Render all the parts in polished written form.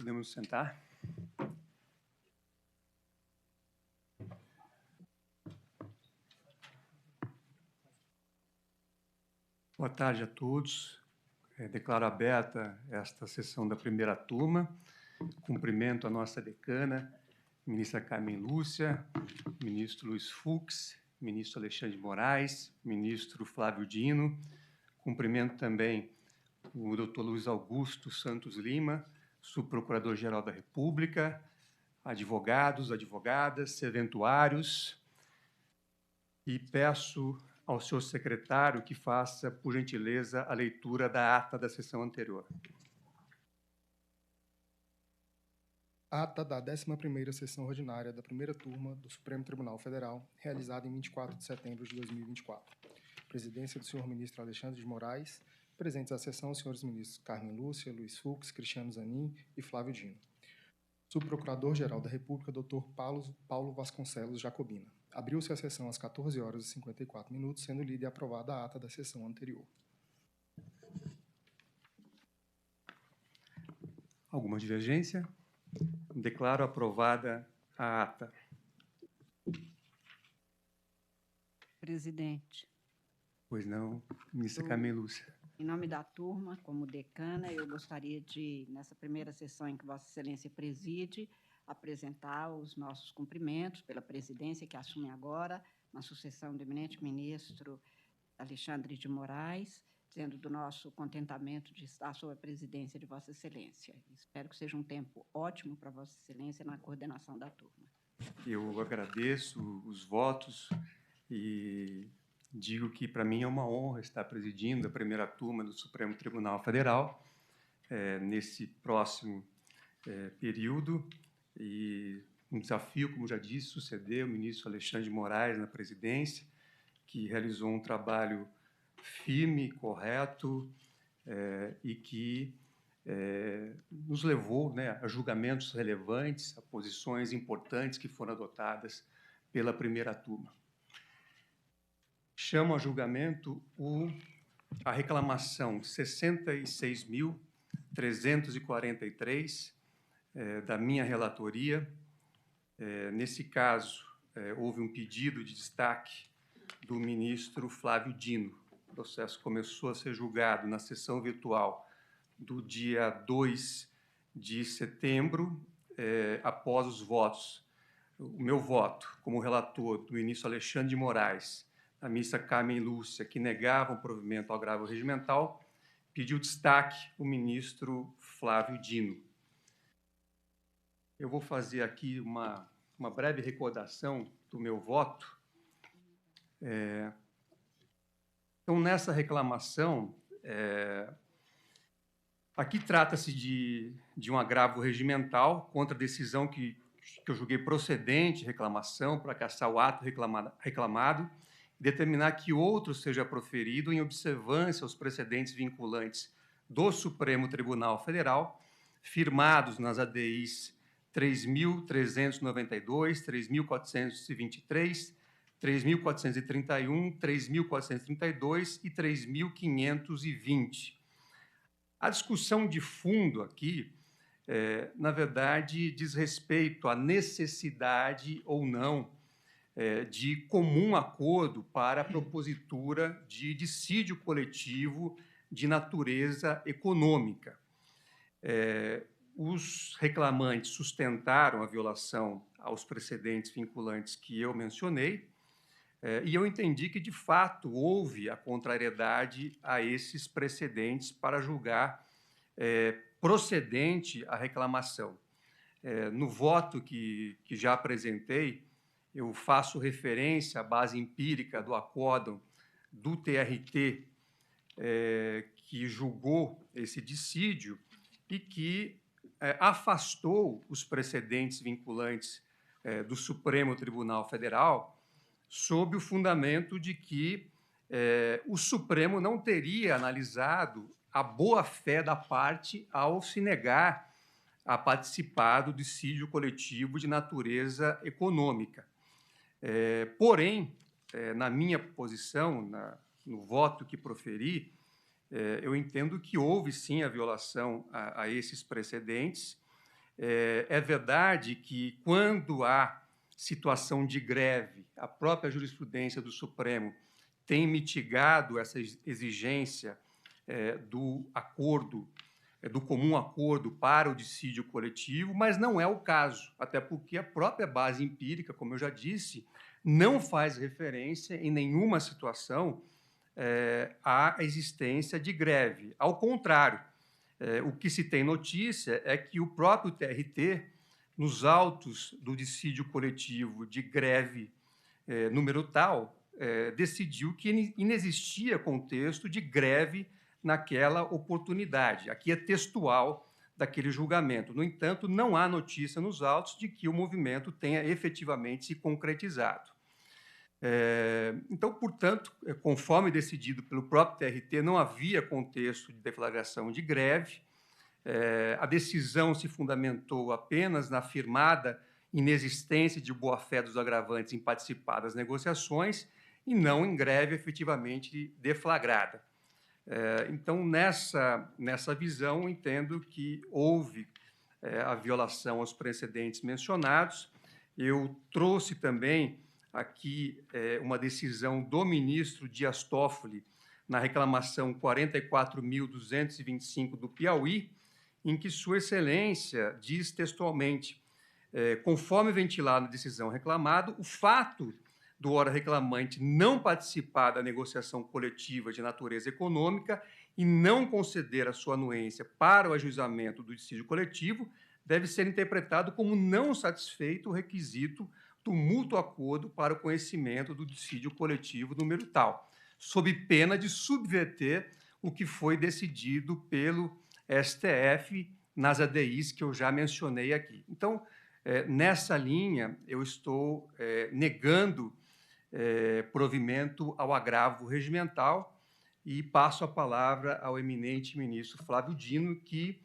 Podemos sentar. Boa tarde a todos. Declaro aberta esta sessão da primeira turma. Cumprimento a nossa decana, ministra Carmen Lúcia, ministro Luiz Fux, ministro Alexandre de Moraes, ministro Flávio Dino. Cumprimento também o doutor Luiz Augusto Santos Lima, subprocurador-geral da República, advogados, advogadas, serventuários, e peço ao senhor secretário que faça, por gentileza, a leitura da ata da sessão anterior. Ata da 11ª sessão ordinária da primeira turma do Supremo Tribunal Federal, realizada em 24 de setembro de 2024. Presidência do senhor ministro Alexandre de Moraes. Presentes à sessão, os senhores ministros Carmen Lúcia, Luiz Fux, Cristiano Zanin e Flávio Dino. Subprocurador-geral da República, Dr. Paulo Vasconcelos Jacobina. Abriu-se a sessão às 14 horas e 54 minutos, sendo lida e aprovada a ata da sessão anterior. Alguma divergência? Declaro aprovada a ata. Presidente. Pois não, ministra Carmen Lúcia. Em nome da turma, como decana, eu gostaria de, nessa primeira sessão em que Vossa Excelência preside, apresentar os nossos cumprimentos pela presidência que assume agora, na sucessão do eminente ministro Alexandre de Moraes, dizendo do nosso contentamento de estar sob a presidência de Vossa Excelência. Espero que seja um tempo ótimo para Vossa Excelência na coordenação da turma. Eu agradeço os votos e digo que, para mim, é uma honra estar presidindo a primeira turma do Supremo Tribunal Federal nesse próximo período, e um desafio, como já disse, suceder o ministro Alexandre de Moraes na presidência, que realizou um trabalho firme, correto, e que nos levou a julgamentos relevantes, a posições importantes que foram adotadas pela primeira turma. Chamo a julgamento a reclamação 66.343 da minha relatoria. Nesse caso, houve um pedido de destaque do ministro Flávio Dino. O processo começou a ser julgado na sessão virtual do dia 2 de setembro, após os votos. O meu voto como relator do ministro Alexandre de Moraes, a ministra Carmen Lúcia, que negavam o provimento ao agravo regimental, pediu destaque o ministro Flávio Dino. Eu vou fazer aqui uma breve recordação do meu voto. Então, nessa reclamação, aqui trata-se de um agravo regimental contra a decisão que eu julguei procedente, reclamação, para cassar o ato reclamado, determinar que outro seja proferido em observância aos precedentes vinculantes do Supremo Tribunal Federal, firmados nas ADIs 3.392, 3.423, 3.431, 3.432 e 3.520. A discussão de fundo aqui, na verdade, diz respeito à necessidade ou não de comum acordo para a propositura de dissídio coletivo de natureza econômica. Os reclamantes sustentaram a violação aos precedentes vinculantes que eu mencionei, e eu entendi que, de fato, houve a contrariedade a esses precedentes para julgar procedente a reclamação. No voto que já apresentei, eu faço referência à base empírica do acórdão do TRT, que julgou esse dissídio e que afastou os precedentes vinculantes do Supremo Tribunal Federal sob o fundamento de que o Supremo não teria analisado a boa-fé da parte ao se negar a participar do dissídio coletivo de natureza econômica. Porém, na minha posição, no voto que proferi, eu entendo que houve, sim, a violação a esses precedentes É verdade que, quando há situação de greve, a própria jurisprudência do Supremo tem mitigado essa exigência do acordo, do comum acordo para o dissídio coletivo, mas não é o caso, até porque a própria base empírica, como eu já disse, não faz referência em nenhuma situação à existência de greve. Ao contrário, o que se tem notícia é que o próprio TRT, nos autos do dissídio coletivo de greve número tal, decidiu que inexistia contexto de greve naquela oportunidade. Aqui é textual daquele julgamento. No entanto, não há notícia nos autos de que o movimento tenha efetivamente se concretizado. Então, portanto, conforme decidido pelo próprio TRT, não havia contexto de deflagração de greve. A decisão se fundamentou apenas na afirmada inexistência de boa-fé dos agravantes em participar das negociações e não em greve efetivamente deflagrada. Então, nessa visão, entendo que houve a violação aos precedentes mencionados. Eu trouxe também aqui uma decisão do ministro Dias Toffoli na reclamação 44.225 do Piauí, em que Sua Excelência diz textualmente: conforme ventilado na decisão reclamada, o fato do ora reclamante não participar da negociação coletiva de natureza econômica e não conceder a sua anuência para o ajuizamento do dissídio coletivo deve ser interpretado como não satisfeito o requisito do mútuo acordo para o conhecimento do dissídio coletivo número tal, sob pena de subverter o que foi decidido pelo STF nas ADIs que eu já mencionei aqui. Então, nessa linha, eu estou negando provimento ao agravo regimental e passo a palavra ao eminente ministro Flávio Dino, que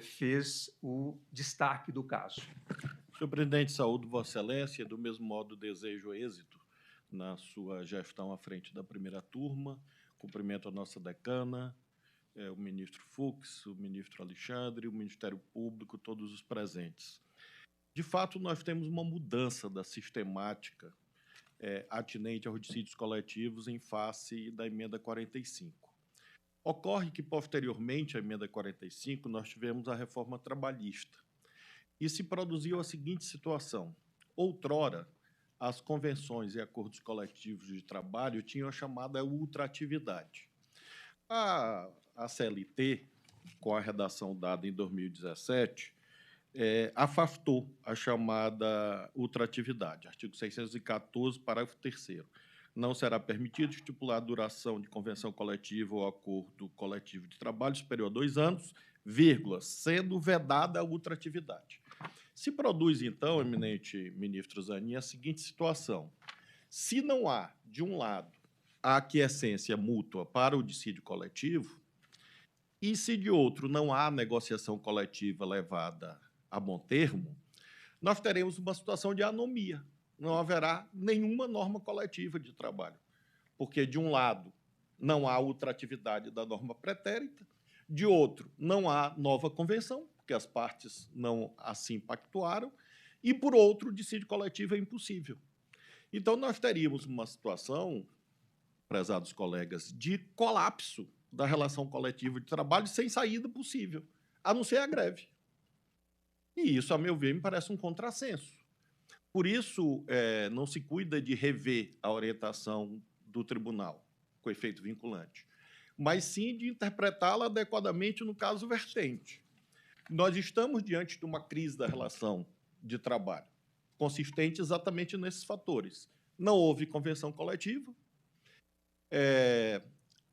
fez o destaque do caso. Senhor presidente, saúdo Vossa Excelência. Do mesmo modo, desejo êxito na sua gestão à frente da primeira turma. Cumprimento a nossa decana, o ministro Fux, o ministro Alexandre, o Ministério Público, todos os presentes. De fato, nós temos uma mudança da sistemática atinente aos dissídios coletivos em face da emenda 45. Ocorre que, posteriormente à emenda 45, nós tivemos a reforma trabalhista e se produziu a seguinte situação. Outrora, as convenções e acordos coletivos de trabalho tinham a chamada ultratividade. A CLT, com a redação dada em 2017, afastou a chamada ultratividade. Artigo 614, parágrafo 3º. Não será permitido estipular a duração de convenção coletiva ou acordo coletivo de trabalho superior a 2 anos, vírgula, sendo vedada a ultratividade. Se produz, então, eminente ministro Zanin, a seguinte situação. Se não há, de um lado, a aquiescência mútua para o dissídio coletivo, e se, de outro, não há negociação coletiva levada a bom termo, nós teremos uma situação de anomia. Não haverá nenhuma norma coletiva de trabalho, porque, de um lado, não há ultratividade da norma pretérita, de outro, não há nova convenção, porque as partes não assim pactuaram, e, por outro, o dissídio coletivo é impossível. Então, nós teríamos uma situação, prezados colegas, de colapso da relação coletiva de trabalho sem saída possível, a não ser a greve. E isso, a meu ver, me parece um contrassenso. Por isso, não se cuida de rever a orientação do tribunal, com efeito vinculante, mas sim de interpretá-la adequadamente no caso vertente. Nós estamos diante de uma crise da relação de trabalho, consistente exatamente nesses fatores. Não houve convenção coletiva,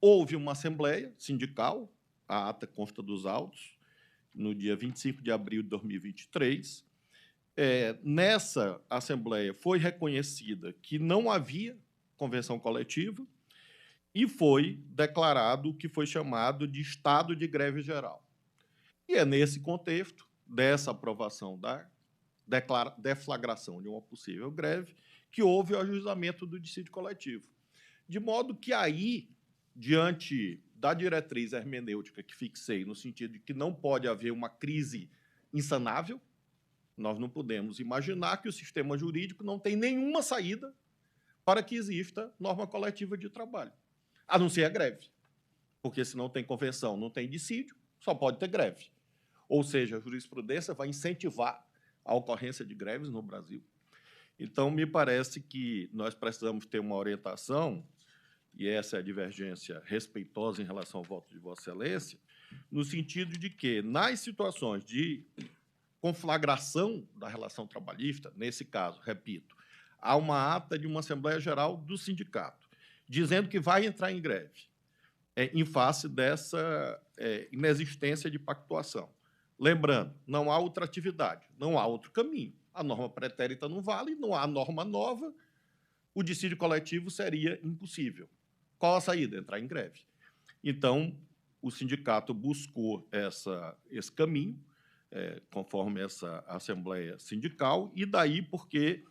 houve uma assembleia sindical, a ata consta dos autos, no dia 25 de abril de 2023. Nessa assembleia foi reconhecida que não havia convenção coletiva e foi declarado o que foi chamado de estado de greve geral. E é nesse contexto dessa aprovação da deflagração de uma possível greve que houve o ajuizamento do dissídio coletivo. De modo que aí, diante da diretriz hermenêutica que fixei, no sentido de que não pode haver uma crise insanável. Nós não podemos imaginar que o sistema jurídico não tem nenhuma saída para que exista norma coletiva de trabalho, a não ser a greve. Porque se não tem convenção, não tem dissídio, só pode ter greve. Ou seja, a jurisprudência vai incentivar a ocorrência de greves no Brasil. Então, me parece que nós precisamos ter uma orientação, e essa é a divergência respeitosa em relação ao voto de Vossa Excelência, no sentido de que, nas situações de conflagração da relação trabalhista, nesse caso, repito, há uma ata de uma Assembleia Geral do sindicato, dizendo que vai entrar em greve, em face dessa inexistência de pactuação. Lembrando, não há outra atividade, não há outro caminho. A norma pretérita não vale, não há norma nova, o dissídio coletivo seria impossível. Qual a saída? Entrar em greve. Então, o sindicato buscou esse caminho, conforme essa Assembleia Sindical, e daí porque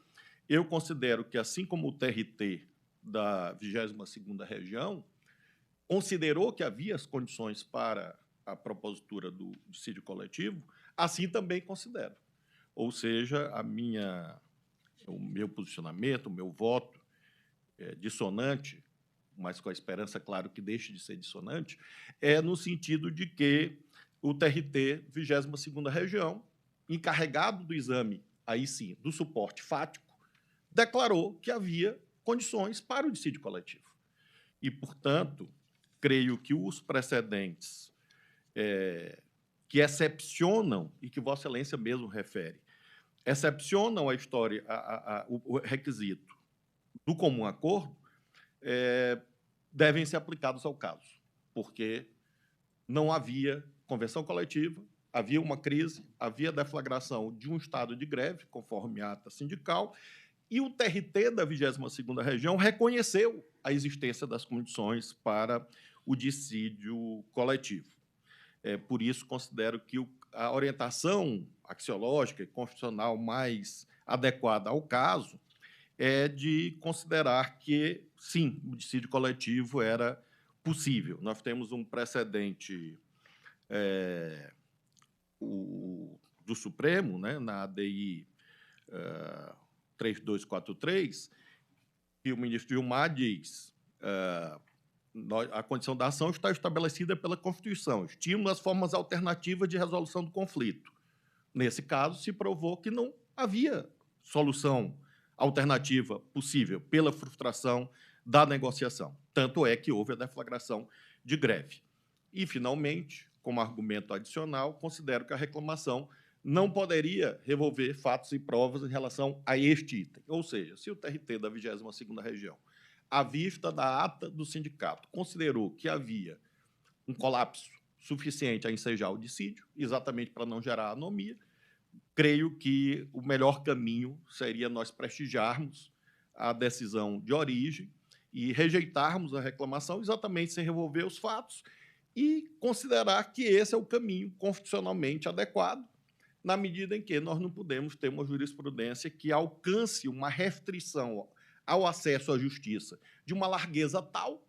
eu considero que, assim como o TRT da 22ª Região considerou que havia as condições para a propositura do dissídio coletivo, assim também considero. Ou seja, o meu posicionamento, o meu voto dissonante, mas com a esperança, claro, que deixe de ser dissonante, é no sentido de que o TRT, 22ª Região, encarregado do exame, aí sim, do suporte fático, declarou que havia condições para o dissídio coletivo. E, portanto, creio que os precedentes que excepcionam, e que Vossa Excelência mesmo refere, excepcionam a história, o requisito do comum acordo, devem ser aplicados ao caso, porque não havia convenção coletiva, havia uma crise, havia deflagração de um estado de greve, conforme a ata sindical, e o TRT da 22ª Região reconheceu a existência das condições para o dissídio coletivo. Por isso, considero que a orientação axiológica e constitucional mais adequada ao caso é de considerar que, sim, o dissídio coletivo era possível. Nós temos um precedente do Supremo, né, na ADI 3243, que o ministro Gilmar diz a condição da ação está estabelecida pela Constituição, estímulo às formas alternativas de resolução do conflito. Nesse caso, se provou que não havia solução alternativa possível pela frustração da negociação. Tanto é que houve a deflagração de greve. E, finalmente, como argumento adicional, considero que a reclamação não poderia revolver fatos e provas em relação a este item. Ou seja, se o TRT da 22ª Região, à vista da ata do sindicato, considerou que havia um colapso suficiente a ensejar o dissídio, exatamente para não gerar anomia, creio que o melhor caminho seria nós prestigiarmos a decisão de origem e rejeitarmos a reclamação exatamente sem revolver os fatos e considerar que esse é o caminho constitucionalmente adequado, na medida em que nós não podemos ter uma jurisprudência que alcance uma restrição ao acesso à justiça de uma largueza tal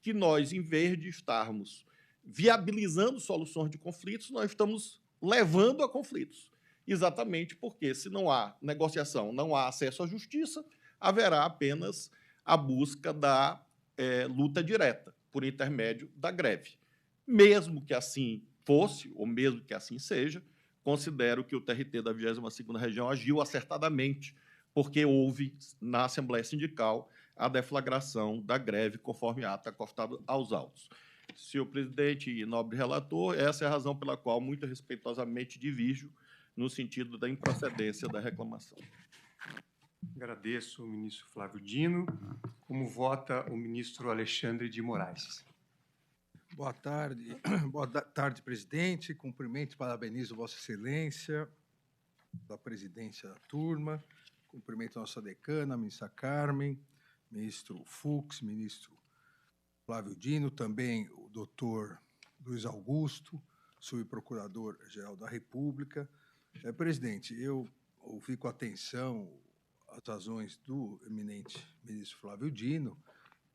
que nós, em vez de estarmos viabilizando soluções de conflitos, nós estamos levando a conflitos. Exatamente porque, se não há negociação, não há acesso à justiça, haverá apenas a busca da luta direta, por intermédio da greve. Mesmo que assim fosse, ou mesmo que assim seja, considero que o TRT da 22ª Região agiu acertadamente, porque houve, na Assembleia Sindical, a deflagração da greve, conforme a ata acostado aos autos. Senhor presidente e nobre relator, essa é a razão pela qual, muito respeitosamente, divirjo no sentido da improcedência da reclamação. Agradeço o ministro Flávio Dino. Como vota o ministro Alexandre de Moraes? Boa tarde, presidente. Cumprimento e parabenizo Vossa Excelência, da presidência da turma. Cumprimento a nossa decana, a ministra Carmen, ministro Fux, ministro Flávio Dino, também o doutor Luiz Augusto, subprocurador-geral da República. Presidente, eu ouvi com atenção as razões do eminente ministro Flávio Dino,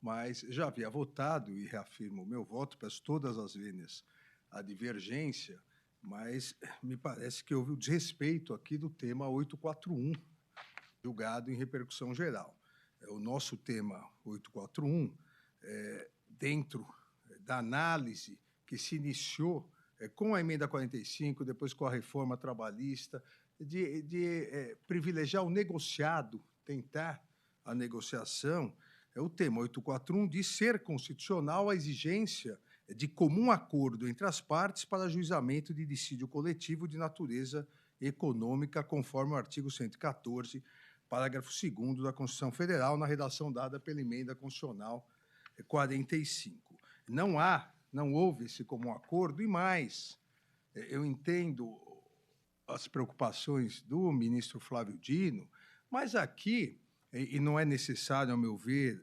mas já havia votado, e reafirmo o meu voto, peço todas as vezes a divergência mas me parece que houve o desrespeito aqui do tema 841, julgado em repercussão geral. O nosso tema 841, dentro da análise que se iniciou com a emenda 45, depois com a reforma trabalhista, de privilegiar o negociado, tentar a negociação, o tema 841 diz ser constitucional a exigência de comum acordo entre as partes para ajuizamento de dissídio coletivo de natureza econômica, conforme o artigo 114, parágrafo 2º da Constituição Federal, na redação dada pela emenda constitucional 45. Não houve esse comum acordo, e mais, eu entendo as preocupações do ministro Flávio Dino, mas aqui, e não é necessário, ao meu ver,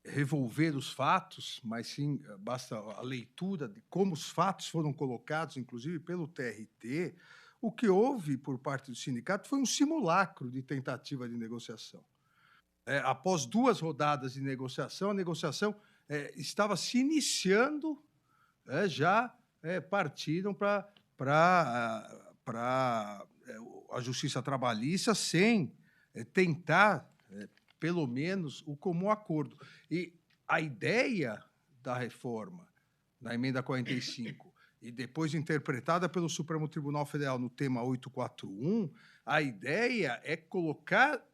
revolver os fatos, mas sim basta a leitura de como os fatos foram colocados, inclusive pelo TRT. O que houve por parte do sindicato foi um simulacro de tentativa de negociação. Após 2 rodadas de negociação, a negociação estava se iniciando, já partiram para a Justiça Trabalhista sem tentar, pelo menos, o comum acordo. E a ideia da reforma, na emenda 45, e depois interpretada pelo Supremo Tribunal Federal no tema 841, a ideia é colocar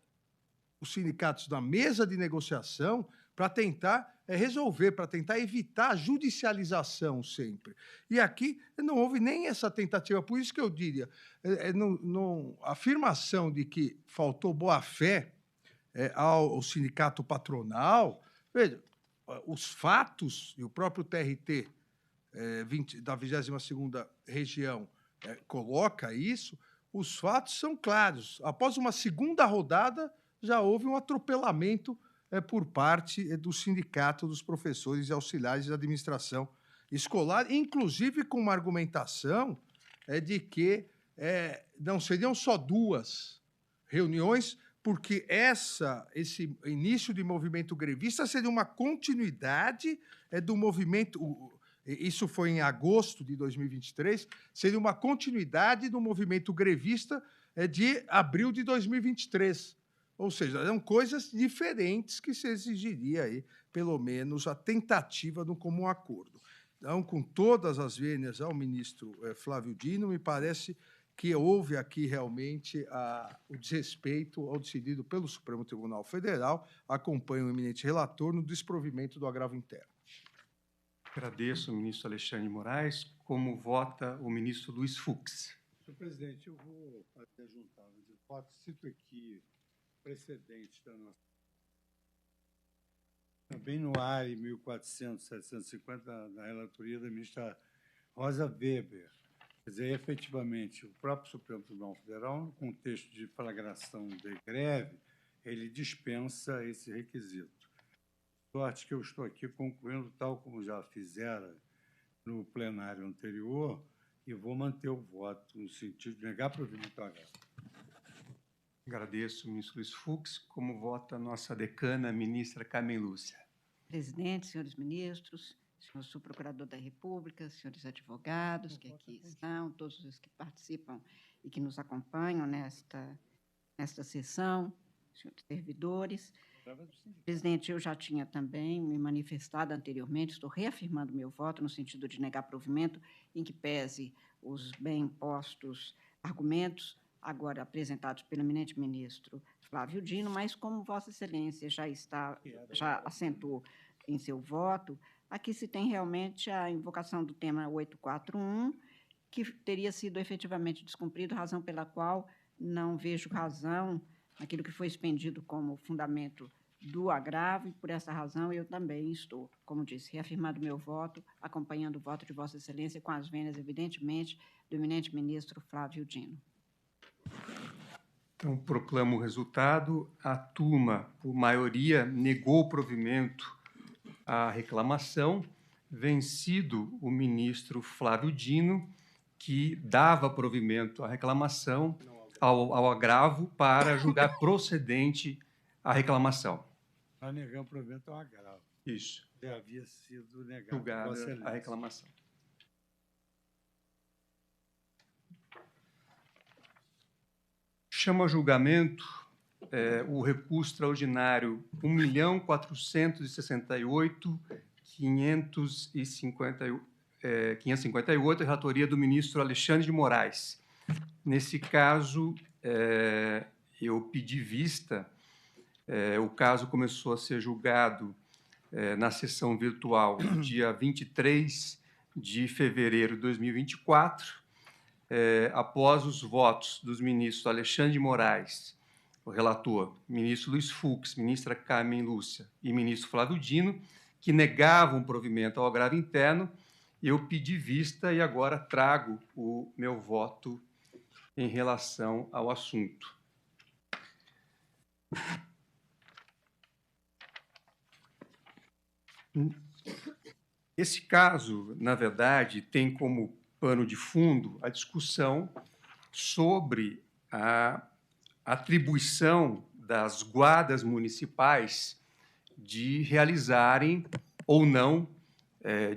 os sindicatos na mesa de negociação para tentar resolver, para tentar evitar a judicialização sempre. E aqui não houve nem essa tentativa. Por isso que eu diria, a afirmação de que faltou boa-fé ao sindicato patronal, veja, os fatos, e o próprio TRT da 22ª região coloca isso, os fatos são claros. Após uma segunda rodada, já houve um atropelamento por parte do Sindicato dos Professores e Auxiliares de Administração Escolar, inclusive com uma argumentação de que não seriam só 2 reuniões, porque esse início de movimento grevista seria uma continuidade do movimento. Isso foi em agosto de 2023, seria uma continuidade do movimento grevista de abril de 2023. Ou seja, eram coisas diferentes que se exigiria aí, pelo menos, a tentativa de um comum acordo. Então, com todas as vênias ao ministro Flávio Dino, me parece que houve aqui realmente o desrespeito ao decidido pelo Supremo Tribunal Federal. Acompanho o eminente relator no desprovimento do agravo interno. Agradeço ao ministro Alexandre de Moraes. Como vota o ministro Luiz Fux? Senhor presidente, eu vou fazer a juntada de votos. Cito aqui precedentes da nossa. Também no ARE 1400-750, da relatoria da ministra Rosa Weber. Quer dizer, efetivamente, o próprio Supremo Tribunal Federal, no contexto de flagração de greve, ele dispensa esse requisito. Sorte que eu estou aqui concluindo, tal como já fizera no plenário anterior, e vou manter o voto no sentido de negar provimento ao agravo. Agradeço, ministro Luiz Fux. Como vota a nossa decana, ministra Carmen Lúcia? Presidente, senhores ministros, senhor subprocurador da República, senhores advogados que aqui estão, todos os que participam e que nos acompanham nesta sessão, senhores servidores. Presidente, eu já tinha também me manifestado anteriormente, estou reafirmando meu voto no sentido de negar provimento, em que pese os bem postos argumentos, agora apresentados pelo eminente ministro Flávio Dino, mas como Vossa Excelência já assentou em seu voto, aqui se tem realmente a invocação do tema 841, que teria sido efetivamente descumprido, razão pela qual não vejo razão naquilo que foi expendido como fundamento do agravo, e por essa razão eu também estou, como disse, reafirmando meu voto, acompanhando o voto de Vossa Excelência, com as vênias, evidentemente, do eminente ministro Flávio Dino. Então, proclamo o resultado. A turma, por maioria, negou o provimento à reclamação, vencido o ministro Flávio Dino, que dava provimento à reclamação, ao agravo, para julgar procedente a reclamação. Nós negamos provimento ao agravo. Isso. Já havia sido negado. Julgada a reclamação. chama a julgamento o recurso extraordinário 1.468.558, relatoria do ministro Alexandre de Moraes. Nesse caso, eu pedi vista, o caso começou a ser julgado na sessão virtual dia 23 de fevereiro de 2024, após os votos dos ministros Alexandre de Moraes, o relator, ministro Luiz Fux, ministra Carmen Lúcia e ministro Flávio Dino, que negavam o provimento ao agravo interno, eu pedi vista e agora trago o meu voto em relação ao assunto. Esse caso, na verdade, tem como pano de fundo a discussão sobre a atribuição das guardas municipais de realizarem ou não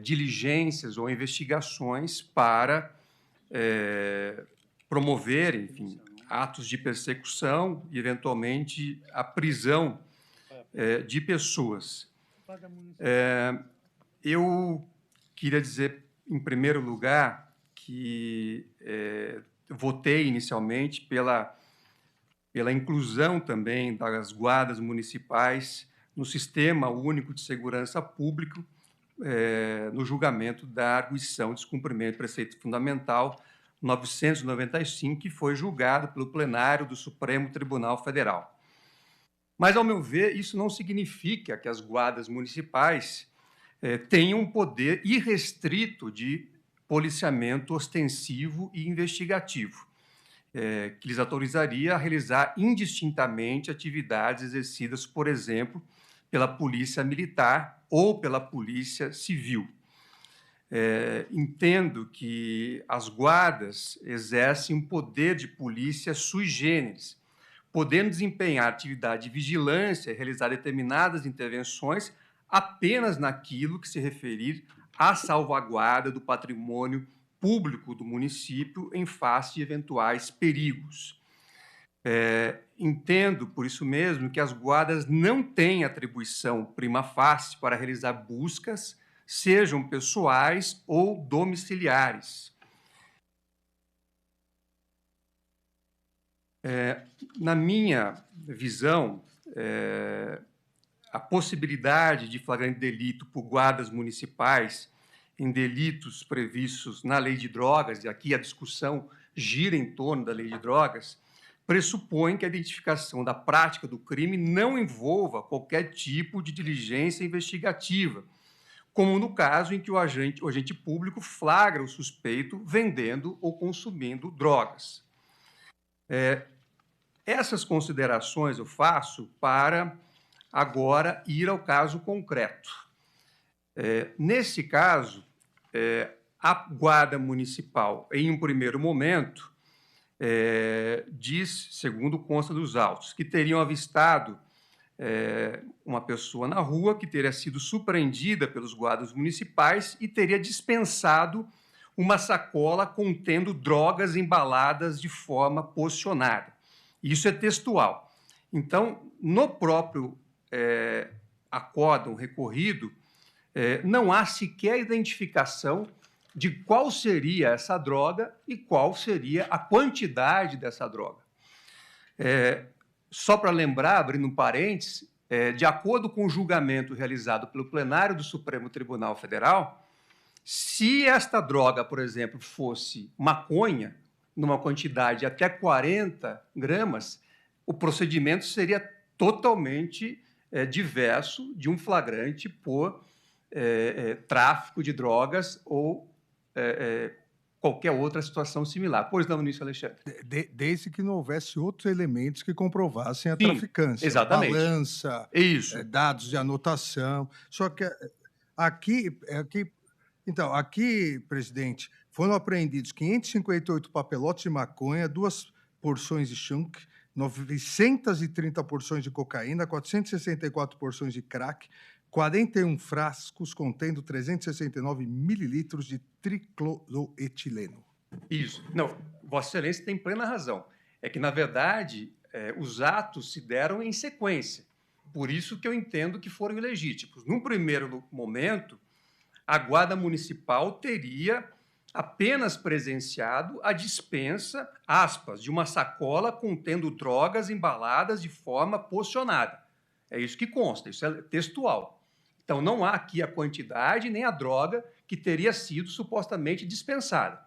diligências ou investigações para promoverem, enfim, atos de persecução e, eventualmente, a prisão de pessoas. Eu queria dizer, em primeiro lugar, que votei inicialmente pela inclusão também das guardas municipais no Sistema Único de Segurança Pública, no julgamento da arguição de descumprimento do preceito fundamental 995, que foi julgado pelo plenário do Supremo Tribunal Federal. Mas, ao meu ver, isso não significa que as guardas municipais tenham um poder irrestrito de policiamento ostensivo e investigativo, que lhes autorizaria a realizar indistintamente atividades exercidas, por exemplo, pela Polícia Militar ou pela Polícia Civil. Entendo que as guardas exercem um poder de polícia sui generis, podendo desempenhar atividade de vigilância e realizar determinadas intervenções apenas naquilo que se referir à salvaguarda do patrimônio público do município em face de eventuais perigos. Entendo, por isso mesmo, que as guardas não têm atribuição prima facie para realizar buscas, sejam pessoais ou domiciliares. Na minha visão, a possibilidade de flagrante delito por guardas municipais em delitos previstos na Lei de Drogas, e aqui a discussão gira em torno da Lei de Drogas, pressupõe que a identificação da prática do crime não envolva qualquer tipo de diligência investigativa, como no caso em que o agente público flagra o suspeito vendendo ou consumindo drogas. Essas considerações eu faço para agora ir ao caso concreto. Nesse caso, a Guarda Municipal, em um primeiro momento, diz, segundo consta dos autos, que teriam avistado uma pessoa na rua que teria sido surpreendida pelos guardas municipais e teria dispensado uma sacola contendo drogas embaladas de forma posicionada. Isso é textual. Então, no próprio acórdão recorrido, não há sequer identificação de qual seria essa droga e qual seria a quantidade dessa droga. Só para lembrar, abrindo um parênteses, de acordo com o julgamento realizado pelo plenário do Supremo Tribunal Federal, se esta droga, por exemplo, fosse maconha, numa quantidade de até 40 gramas, o procedimento seria totalmente diverso de um flagrante por tráfico de drogas ou qualquer outra situação similar. Pois não, ministro Alexandre? Desde que não houvesse outros elementos que comprovassem a traficância. Exatamente. Balança, dados de anotação. Só que aqui, presidente, foram apreendidos 558 papelotes de maconha, 2 porções de chunk, 930 porções de cocaína, 464 porções de crack, 41 frascos contendo 369 mililitros de tricloroetileno. Isso. Não, Vossa Excelência tem plena razão. é que, na verdade, os atos se deram em sequência. Por isso que eu entendo que foram ilegítimos. Num primeiro momento, a Guarda Municipal teria apenas presenciado a dispensa, aspas, de uma sacola contendo drogas embaladas de forma porcionada. É isso que consta, isso é textual. Então, não há aqui a quantidade nem a droga que teria sido supostamente dispensada.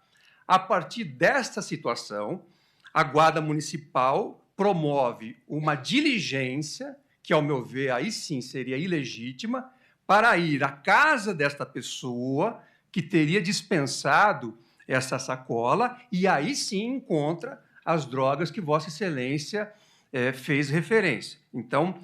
A partir desta situação, a Guarda Municipal promove uma diligência, que, ao meu ver, aí sim seria ilegítima, para ir à casa desta pessoa que teria dispensado essa sacola, e aí sim encontra as drogas que Vossa Excelência fez referência. Então,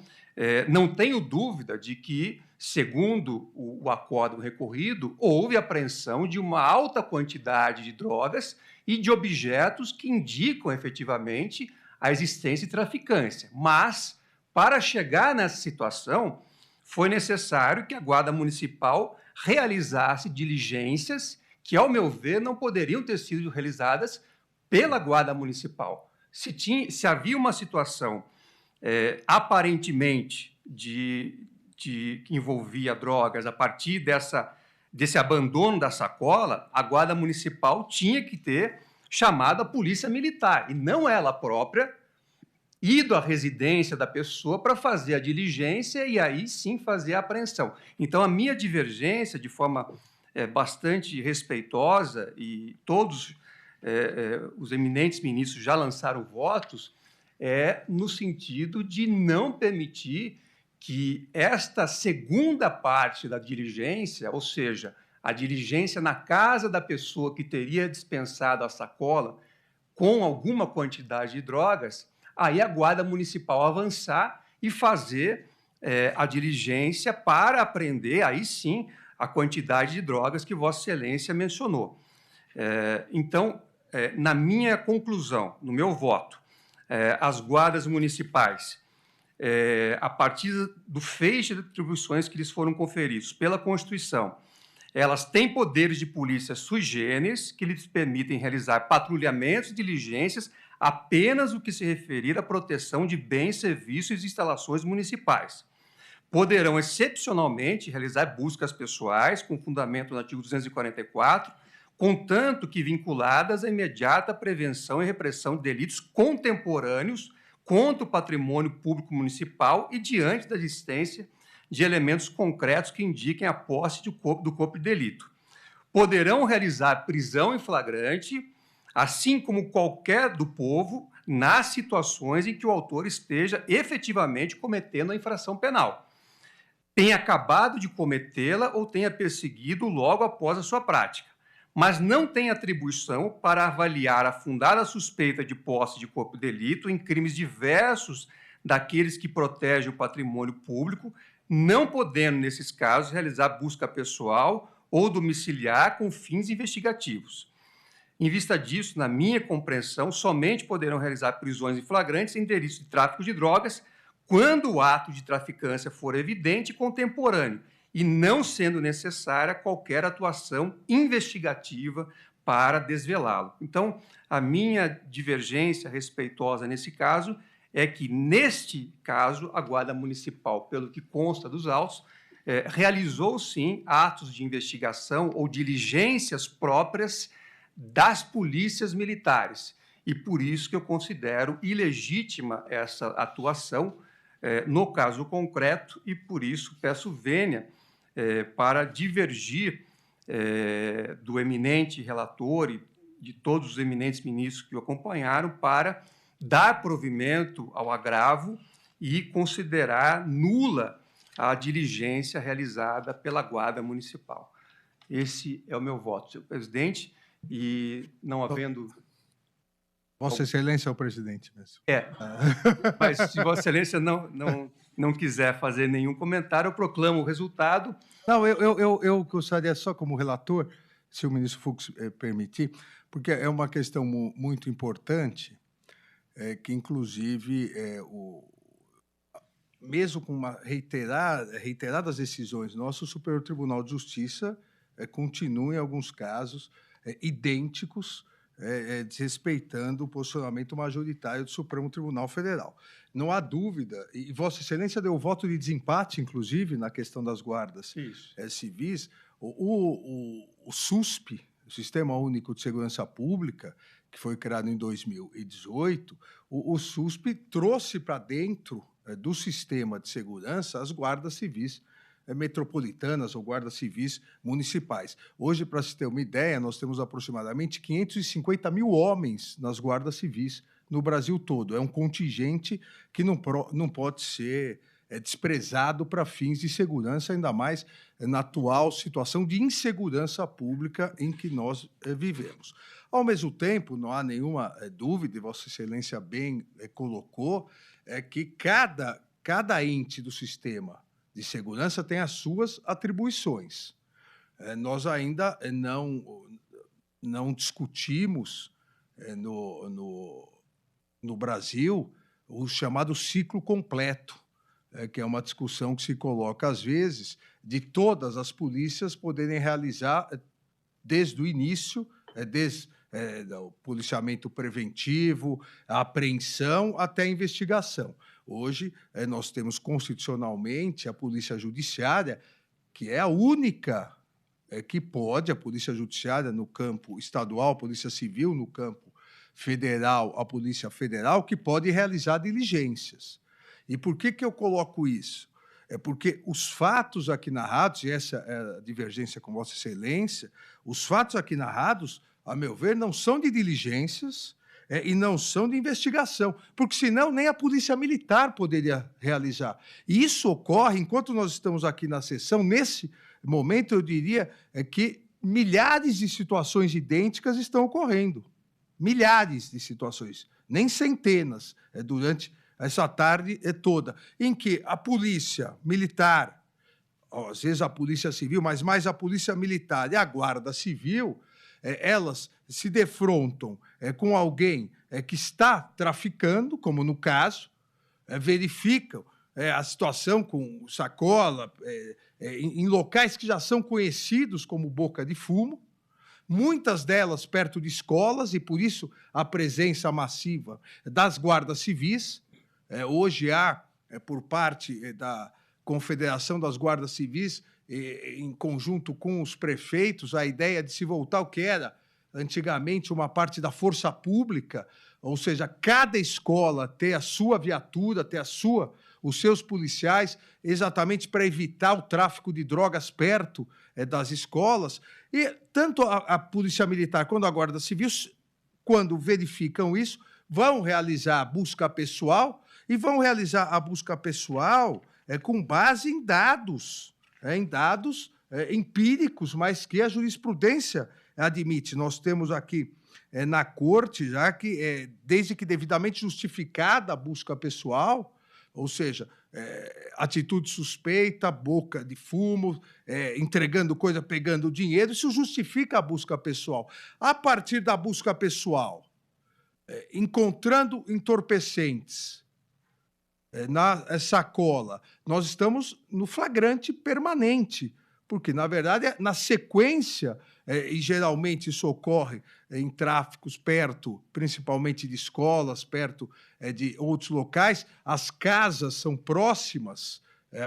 não tenho dúvida de que, segundo o acórdão recorrido, houve apreensão de uma alta quantidade de drogas e de objetos que indicam efetivamente a existência de traficância. Mas, para chegar nessa situação, foi necessário que a Guarda Municipal realizasse diligências que, ao meu ver, não poderiam ter sido realizadas pela Guarda Municipal. Se havia uma situação aparentemente que envolvia drogas a partir desse abandono da sacola, a Guarda Municipal tinha que ter chamado a Polícia Militar, e não ela própria, ido à residência da pessoa para fazer a diligência e aí sim fazer a apreensão. Então, a minha divergência, de forma bastante respeitosa, e todos os eminentes ministros já lançaram votos, no sentido de não permitir que esta segunda parte da diligência, ou seja, a diligência na casa da pessoa que teria dispensado a sacola com alguma quantidade de drogas, aí a Guarda Municipal avançar e fazer a diligência para apreender, aí sim, a quantidade de drogas que Vossa Excelência mencionou. Então, na minha conclusão, no meu voto, as guardas municipais, a partir do feixe de atribuições que lhes foram conferidos pela Constituição, elas têm poderes de polícia sui generis que lhes permitem realizar patrulhamentos e diligências apenas o que se referir à proteção de bens, serviços e instalações municipais. Poderão, excepcionalmente, realizar buscas pessoais, com fundamento no artigo 244, contanto que vinculadas à imediata prevenção e repressão de delitos contemporâneos contra o patrimônio público municipal e diante da existência de elementos concretos que indiquem a posse do corpo de delito. Poderão realizar prisão em flagrante, assim como qualquer do povo, nas situações em que o autor esteja efetivamente cometendo a infração penal, tenha acabado de cometê-la ou tenha perseguido logo após a sua prática, mas não tem atribuição para avaliar a fundada suspeita de posse de corpo de delito em crimes diversos daqueles que protegem o patrimônio público, não podendo, nesses casos, realizar busca pessoal ou domiciliar com fins investigativos. Em vista disso, na minha compreensão, somente poderão realizar prisões em flagrantes em delitos de tráfico de drogas quando o ato de traficância for evidente e contemporâneo, e não sendo necessária qualquer atuação investigativa para desvelá-lo. Então, a minha divergência respeitosa nesse caso é que, neste caso, a Guarda Municipal, pelo que consta dos autos, realizou, sim, atos de investigação ou diligências próprias das polícias militares. E por isso que eu considero ilegítima essa atuação no caso concreto, e por isso peço vênia para divergir do eminente relator e de todos os eminentes ministros que o acompanharam para dar provimento ao agravo e considerar nula a diligência realizada pela Guarda Municipal. Esse é o meu voto, senhor presidente, e não havendo... Vossa Excelência é o presidente mesmo. Mas se Vossa Excelência não quiser fazer nenhum comentário, eu proclamo o resultado. Não, eu gostaria só como relator, se o ministro Fux permitir, porque é uma questão muito importante, que inclusive mesmo com reiteradas decisões, nosso Superior Tribunal de Justiça continua em alguns casos idênticos desrespeitando o posicionamento majoritário do Supremo Tribunal Federal. Não há dúvida, e Vossa Excelência deu voto de desempate, inclusive, na questão das guardas civis. O SUSP, o Sistema Único de Segurança Pública, que foi criado em 2018, o SUSP trouxe para dentro do sistema de segurança as guardas civis metropolitanas ou guardas civis municipais. Hoje, para se ter uma ideia, nós temos aproximadamente 550 mil homens nas guardas civis no Brasil todo. É um contingente que não pode ser desprezado para fins de segurança, ainda mais na atual situação de insegurança pública em que nós vivemos. Ao mesmo tempo, não há nenhuma dúvida, e Vossa Excelência bem colocou, que cada ente do sistema de segurança tem as suas atribuições. Nós ainda não discutimos no Brasil o chamado ciclo completo, que é uma discussão que se coloca, às vezes, de todas as polícias poderem realizar, desde o início, desde o policiamento preventivo, a apreensão até a investigação. Hoje, nós temos constitucionalmente a Polícia Judiciária, que é a única que pode, a Polícia Judiciária no campo estadual, a Polícia Civil no campo federal, a Polícia Federal, que pode realizar diligências. E por que eu coloco isso? É porque os fatos aqui narrados, e essa é a divergência com Vossa Excelência, os fatos aqui narrados, a meu ver, não são de diligências e não são de investigação, porque senão nem a Polícia Militar poderia realizar. E isso ocorre, enquanto nós estamos aqui na sessão, nesse momento, eu diria que milhares de situações idênticas estão ocorrendo. Milhares de situações, nem centenas, durante essa tarde toda, em que a Polícia Militar, às vezes a Polícia Civil, mas mais a Polícia Militar e a Guarda Civil, elas se defrontam com alguém que está traficando, como no caso, verificam a situação com sacola, em locais que já são conhecidos como boca de fumo, muitas delas perto de escolas, e por isso a presença massiva das guardas civis. Hoje há, por parte da Confederação das Guardas Civis, em conjunto com os prefeitos, a ideia de se voltar ao que era antigamente uma parte da força pública, ou seja, cada escola ter a sua viatura, ter os seus policiais, exatamente para evitar o tráfico de drogas perto das escolas. E tanto a Polícia Militar quanto a Guarda Civil, quando verificam isso, vão realizar a busca pessoal, e vão realizar a busca pessoal com base em dados empíricos, mas que a jurisprudência admite. Nós temos aqui na Corte, já que, desde que devidamente justificada a busca pessoal, ou seja, atitude suspeita, boca de fumo, entregando coisa, pegando dinheiro, isso justifica a busca pessoal. A partir da busca pessoal, encontrando entorpecentes na sacola, nós estamos no flagrante permanente, porque, na verdade, na sequência, e geralmente isso ocorre em tráficos perto, principalmente de escolas, perto de outros locais, as casas são próximas,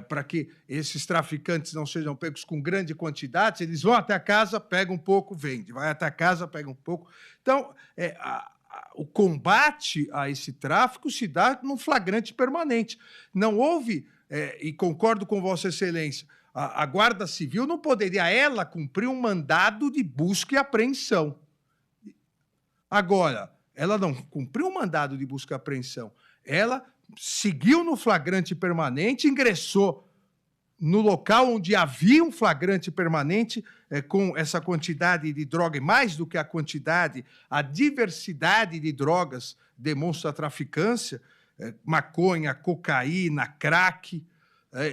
para que esses traficantes não sejam pegos com grande quantidade, eles vão até a casa, pegam um pouco, vende, vai até a casa, pega um pouco. Então, o combate a esse tráfico se dá num flagrante permanente. Não houve, e concordo com Vossa Excelência, a Guarda Civil não poderia, ela, cumprir um mandado de busca e apreensão. Agora, ela não cumpriu um mandado de busca e apreensão, ela seguiu no flagrante permanente, ingressou no local onde havia um flagrante permanente com essa quantidade de droga, e mais do que a quantidade, a diversidade de drogas demonstra a traficância, maconha, cocaína, crack,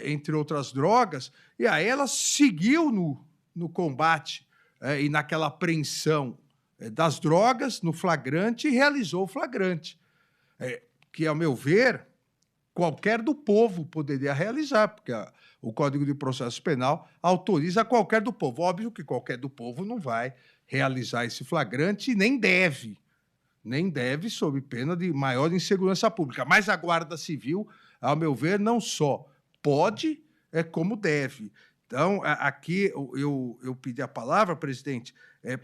entre outras drogas, e aí ela seguiu no combate e naquela apreensão das drogas, no flagrante, e realizou o flagrante, que, ao meu ver, qualquer do povo poderia realizar, porque o Código de Processo Penal autoriza qualquer do povo. Óbvio que qualquer do povo não vai realizar esse flagrante e nem deve, sob pena de maior insegurança pública. Mas a Guarda Civil, ao meu ver, não só pode, como deve. Então, aqui eu pedi a palavra, presidente,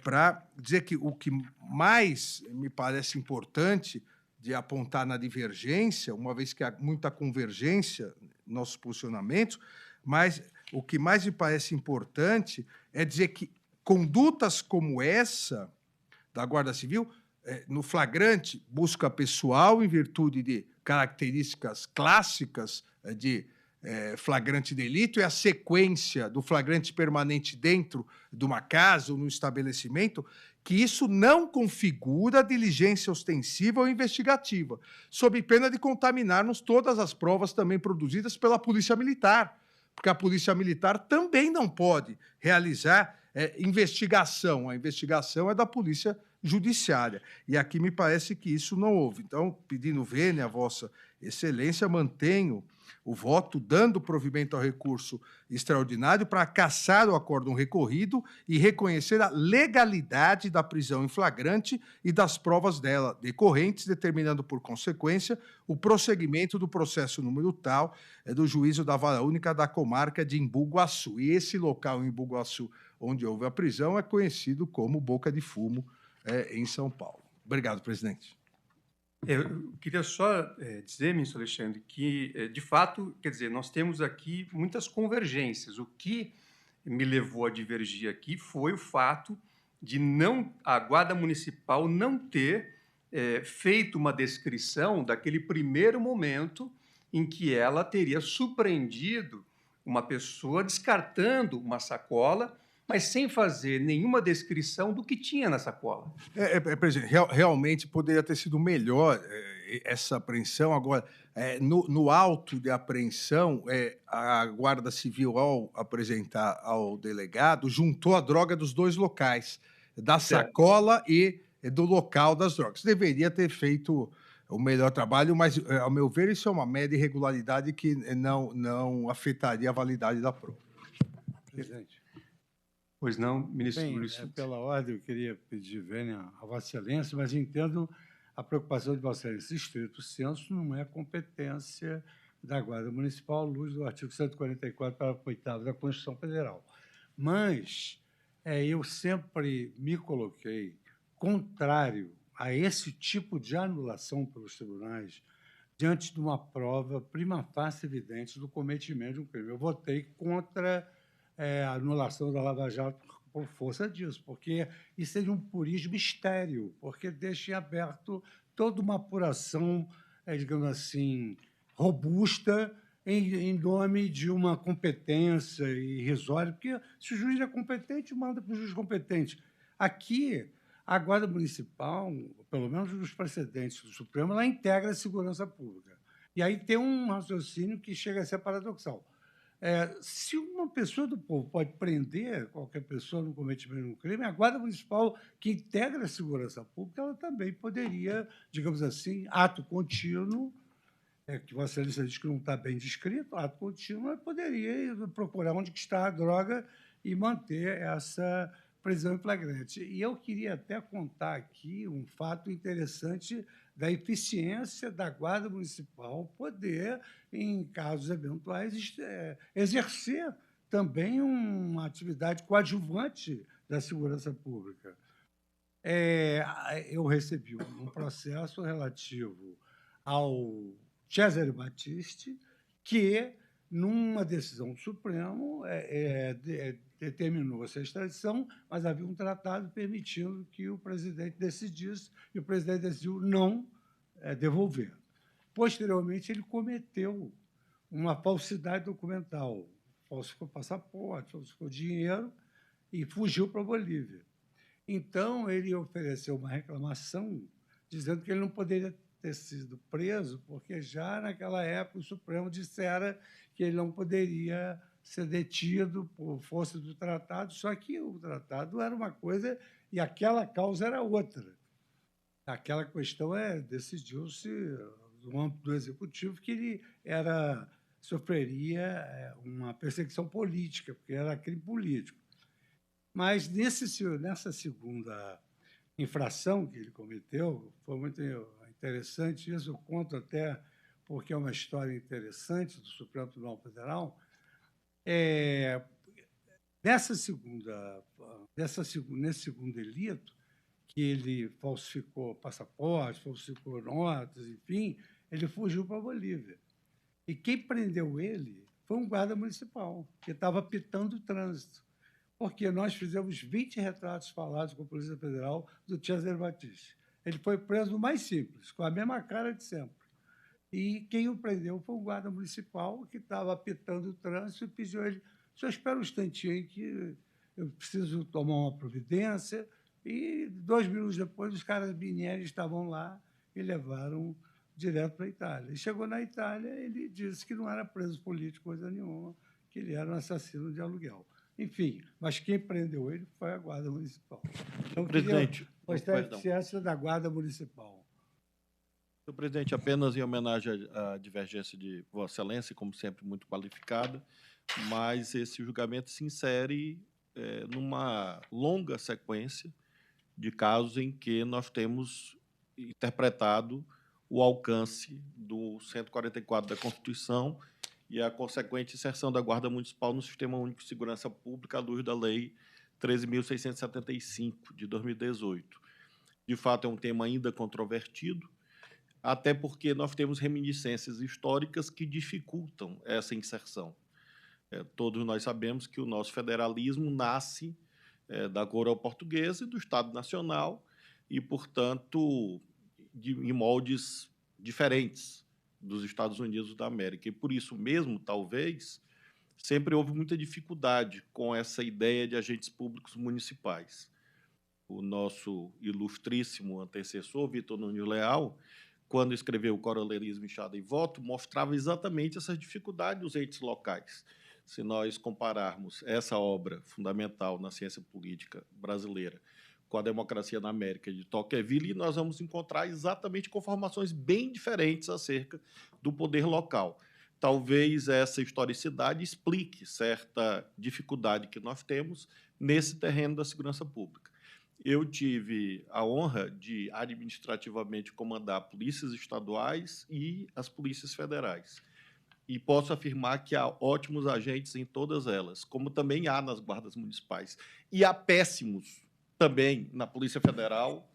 para dizer que o que mais me parece importante de apontar na divergência, uma vez que há muita convergência nos nossos posicionamentos, mas o que mais me parece importante é dizer que condutas como essa da Guarda Civil, no flagrante, busca pessoal em virtude de características clássicas de flagrante delito, e a sequência do flagrante permanente dentro de uma casa ou num estabelecimento, que isso não configura diligência ostensiva ou investigativa, sob pena de contaminarmos todas as provas também produzidas pela Polícia Militar, porque a Polícia Militar também não pode realizar investigação. A investigação é da Polícia Judiciária. E aqui me parece que isso não houve. Então, pedindo vênia a Vossa Excelência, mantenho o voto, dando provimento ao recurso extraordinário para cassar o acórdão recorrido e reconhecer a legalidade da prisão em flagrante e das provas dela decorrentes, determinando, por consequência, o prosseguimento do processo número tal do juízo da Vara Única da comarca de Embu-Guaçu. E esse local em Embu-Guaçu, onde houve a prisão, é conhecido como Boca de Fumo, em São Paulo. Obrigado, presidente. Eu queria só dizer, ministro Alexandre, que, de fato, quer dizer, nós temos aqui muitas convergências. O que me levou a divergir aqui foi o fato de a Guarda Municipal não ter feito uma descrição daquele primeiro momento em que ela teria surpreendido uma pessoa descartando uma sacola, mas sem fazer nenhuma descrição do que tinha na sacola. Presidente, realmente poderia ter sido melhor essa apreensão. Agora, no auto de apreensão, a Guarda Civil, ao apresentar ao delegado, juntou a droga dos dois locais, da sacola e do local das drogas. Deveria ter feito o melhor trabalho, mas, ao meu ver, isso é uma mera irregularidade que não afetaria a validade da prova. Presidente. Pois não, ministro Bem, Luiz Fux. pela ordem, eu queria pedir vênia a Vossa Excelência, mas entendo a preocupação de Vossa Excelência. Estrito senso não é competência da Guarda Municipal, à luz do artigo 144, parágrafo 8º da Constituição Federal. Mas eu sempre me coloquei contrário a esse tipo de anulação pelos tribunais diante de uma prova prima facie evidente do cometimento de um crime. Eu votei contra a anulação da Lava Jato por força disso, porque isso seria um purismo estéril, porque deixa em aberto toda uma apuração, digamos assim, robusta em nome de uma competência irrisória, porque se o juiz é competente, manda para o juiz competente. Aqui, a Guarda Municipal, pelo menos nos precedentes do Supremo, ela integra a segurança pública. E aí tem um raciocínio que chega a ser paradoxal. Se uma pessoa do povo pode prender qualquer pessoa no cometimento de um crime, a Guarda Municipal, que integra a segurança pública, ela também poderia, digamos assim, ato contínuo, que Vossa Excelência diz que não está bem descrito, ato contínuo, ela poderia procurar onde está a droga e manter essa prisão em flagrante. E eu queria até contar aqui um fato interessante da eficiência da Guarda Municipal poder, em casos eventuais, exercer também uma atividade coadjuvante da segurança pública. Eu recebi um processo relativo ao Cesare Battisti, que, numa decisão do Supremo, determinou essa extradição, mas havia um tratado permitindo que o presidente decidisse, e o presidente decidiu não devolver. Posteriormente, ele cometeu uma falsidade documental, falsificou passaporte, falsificou dinheiro e fugiu para a Bolívia. Então, ele ofereceu uma reclamação dizendo que ele não poderia ter sido preso, porque já naquela época o Supremo dissera que ele não poderia ser detido por força do tratado, só que o tratado era uma coisa e aquela causa era outra. Aquela questão decidiu-se no âmbito do Executivo que ele sofreria uma perseguição política, porque era crime político. Mas nessa segunda infração que ele cometeu, foi muito interessante isso, eu conto até porque é uma história interessante do Supremo Tribunal Federal. Nesse segundo delito, que ele falsificou passaporte, falsificou notas, enfim, ele fugiu para a Bolívia. E quem prendeu ele foi um guarda municipal, que estava apitando o trânsito, porque nós fizemos 20 retratos falados com a Polícia Federal do Cesare Battisti. Ele foi preso no mais simples, com a mesma cara de sempre. E quem o prendeu foi um guarda municipal que estava apitando o trânsito e pediu a ele: "Senhor, espera um instantinho aí que eu preciso tomar uma providência". E 2 minutos depois, os caras Binieri estavam lá e levaram direto para a Itália. E chegou na Itália, ele disse que não era preso político, coisa nenhuma, que ele era um assassino de aluguel. Enfim, mas quem prendeu ele foi a Guarda Municipal. Então, Presidente, mostrar a perdão. eficiência da Guarda Municipal. Senhor presidente, apenas em homenagem à divergência de Vossa Excelência, como sempre muito qualificada, mas esse julgamento se insere numa longa sequência de casos em que nós temos interpretado o alcance do 144 da Constituição e a consequente inserção da Guarda Municipal no Sistema Único de Segurança Pública à luz da Lei 13.675, de 2018. De fato, é um tema ainda controvertido, até porque nós temos reminiscências históricas que dificultam essa inserção. Todos nós sabemos que o nosso federalismo nasce da coroa portuguesa e do Estado Nacional e, portanto, em moldes diferentes dos Estados Unidos da América. E, por isso mesmo, talvez, sempre houve muita dificuldade com essa ideia de agentes públicos municipais. O nosso ilustríssimo antecessor, Vitor Nunes Leal, quando escreveu o Coronelismo, Enxada e Voto, mostrava exatamente essas dificuldades dos entes locais. Se nós compararmos essa obra fundamental na ciência política brasileira com a Democracia na América, de Tocqueville, nós vamos encontrar exatamente conformações bem diferentes acerca do poder local. Talvez essa historicidade explique certa dificuldade que nós temos nesse terreno da segurança pública. Eu tive a honra de administrativamente comandar polícias estaduais e as polícias federais. E posso afirmar que há ótimos agentes em todas elas, como também há nas guardas municipais. E há péssimos também na Polícia Federal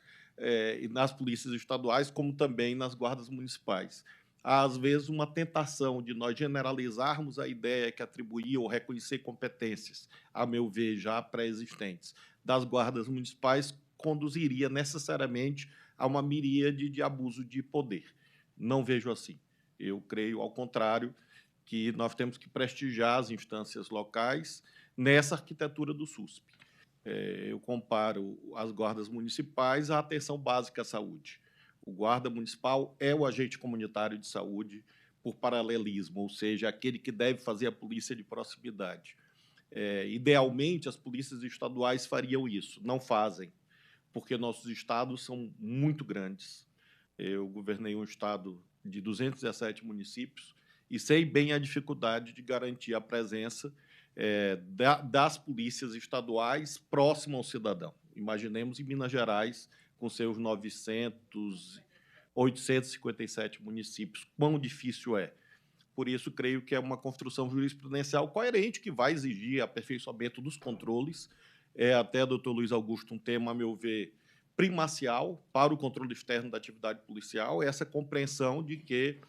e nas polícias estaduais, como também nas guardas municipais. Há, às vezes, uma tentação de nós generalizarmos a ideia que atribuir ou reconhecer competências, a meu ver, já pré-existentes, das guardas municipais, conduziria necessariamente a uma miríade de abuso de poder. Não vejo assim. Eu creio, ao contrário, que nós temos que prestigiar as instâncias locais nessa arquitetura do SUSP. Eu comparo as guardas municipais à atenção básica à saúde. O guarda municipal é o agente comunitário de saúde por paralelismo, ou seja, aquele que deve fazer a polícia de proximidade. Idealmente, as polícias estaduais fariam isso, não fazem, porque nossos estados são muito grandes. Eu governei um estado de 217 municípios e sei bem a dificuldade de garantir a presença das polícias estaduais próximo ao cidadão. Imaginemos em Minas Gerais, com seus 857 municípios, quão difícil é. Por isso, creio que é uma construção jurisprudencial coerente, que vai exigir aperfeiçoamento dos controles. Até, doutor Luiz Augusto, um tema, a meu ver, primacial para o controle externo da atividade policial, essa compreensão de que,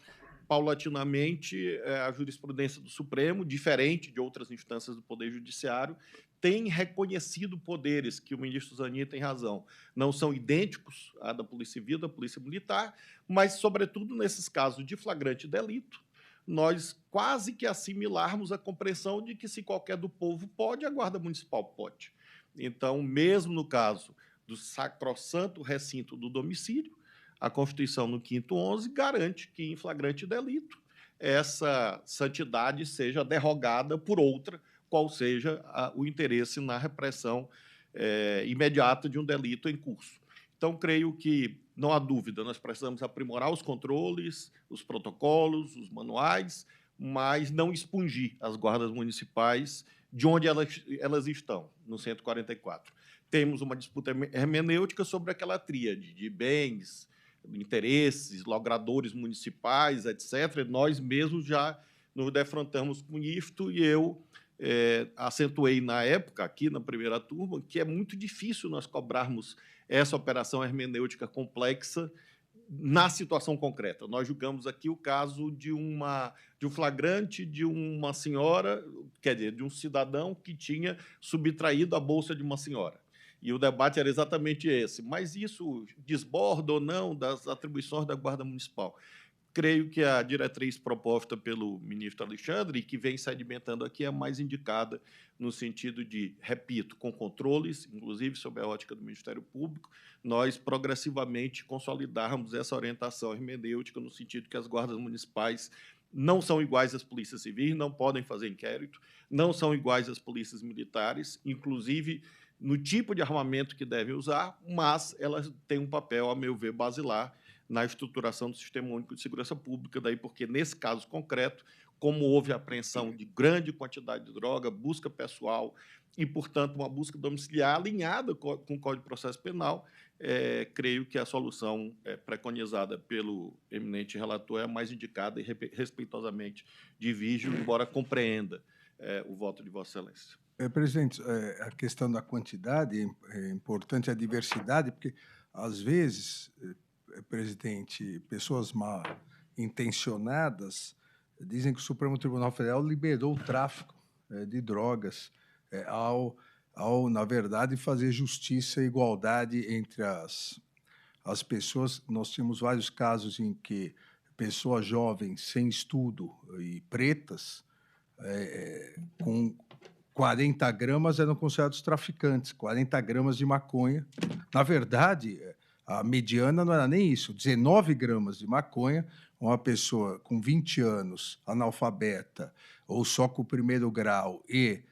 paulatinamente, a jurisprudência do Supremo, diferente de outras instâncias do Poder Judiciário, tem reconhecido poderes que o ministro Zanin tem razão. Não são idênticos à da Polícia Civil, da Polícia Militar, mas, sobretudo, nesses casos de flagrante delito, nós quase que assimilarmos a compreensão de que, se qualquer do povo pode, a Guarda Municipal pode. Então, mesmo no caso do sacrossanto recinto do domicílio, a Constituição, no 5º 11, garante que, em flagrante delito, essa santidade seja derrogada por outra, qual seja o interesse na repressão imediata de um delito em curso. Então, creio que, não há dúvida, nós precisamos aprimorar os controles, os protocolos, os manuais, mas não expungir as guardas municipais de onde elas estão, no 144. Temos uma disputa hermenêutica sobre aquela tríade de bens, interesses, logradores municipais, etc. Nós mesmos já nos defrontamos com isto e eu acentuei na época, aqui na primeira turma, que é muito difícil nós cobrarmos essa operação hermenêutica complexa na situação concreta. Nós julgamos aqui o caso de um flagrante de uma senhora, quer dizer, de um cidadão que tinha subtraído a bolsa de uma senhora. E o debate era exatamente esse. Mas isso desborda ou não das atribuições da Guarda Municipal? Creio que a diretriz proposta pelo ministro Alexandre, e que vem sedimentando aqui, é mais indicada no sentido de, repito, com controles, inclusive sob a ótica do Ministério Público, nós progressivamente consolidarmos essa orientação hermenêutica no sentido que as guardas municipais não são iguais às polícias civis, não podem fazer inquérito, não são iguais às polícias militares, inclusive no tipo de armamento que devem usar, mas elas têm um papel, a meu ver, basilar na estruturação do Sistema Único de Segurança Pública, daí porque, nesse caso concreto, como houve apreensão de grande quantidade de droga, busca pessoal e, portanto, uma busca domiciliar alinhada com o Código de Processo Penal, creio que a solução preconizada pelo eminente relator é a mais indicada e, respeitosamente, divido, embora compreenda o voto de Vossa Excelência. Presidente, a questão da quantidade é importante, a diversidade, porque, às vezes, presidente, pessoas mal intencionadas dizem que o Supremo Tribunal Federal liberou o tráfico de drogas ao, na verdade, fazer justiça e igualdade entre as pessoas. Nós tínhamos vários casos em que pessoas jovens, sem estudo e pretas, com 40 gramas eram considerados traficantes, 40 gramas de maconha. Na verdade, a mediana não era nem isso, 19 gramas de maconha, uma pessoa com 20 anos, analfabeta, ou só com o primeiro grau e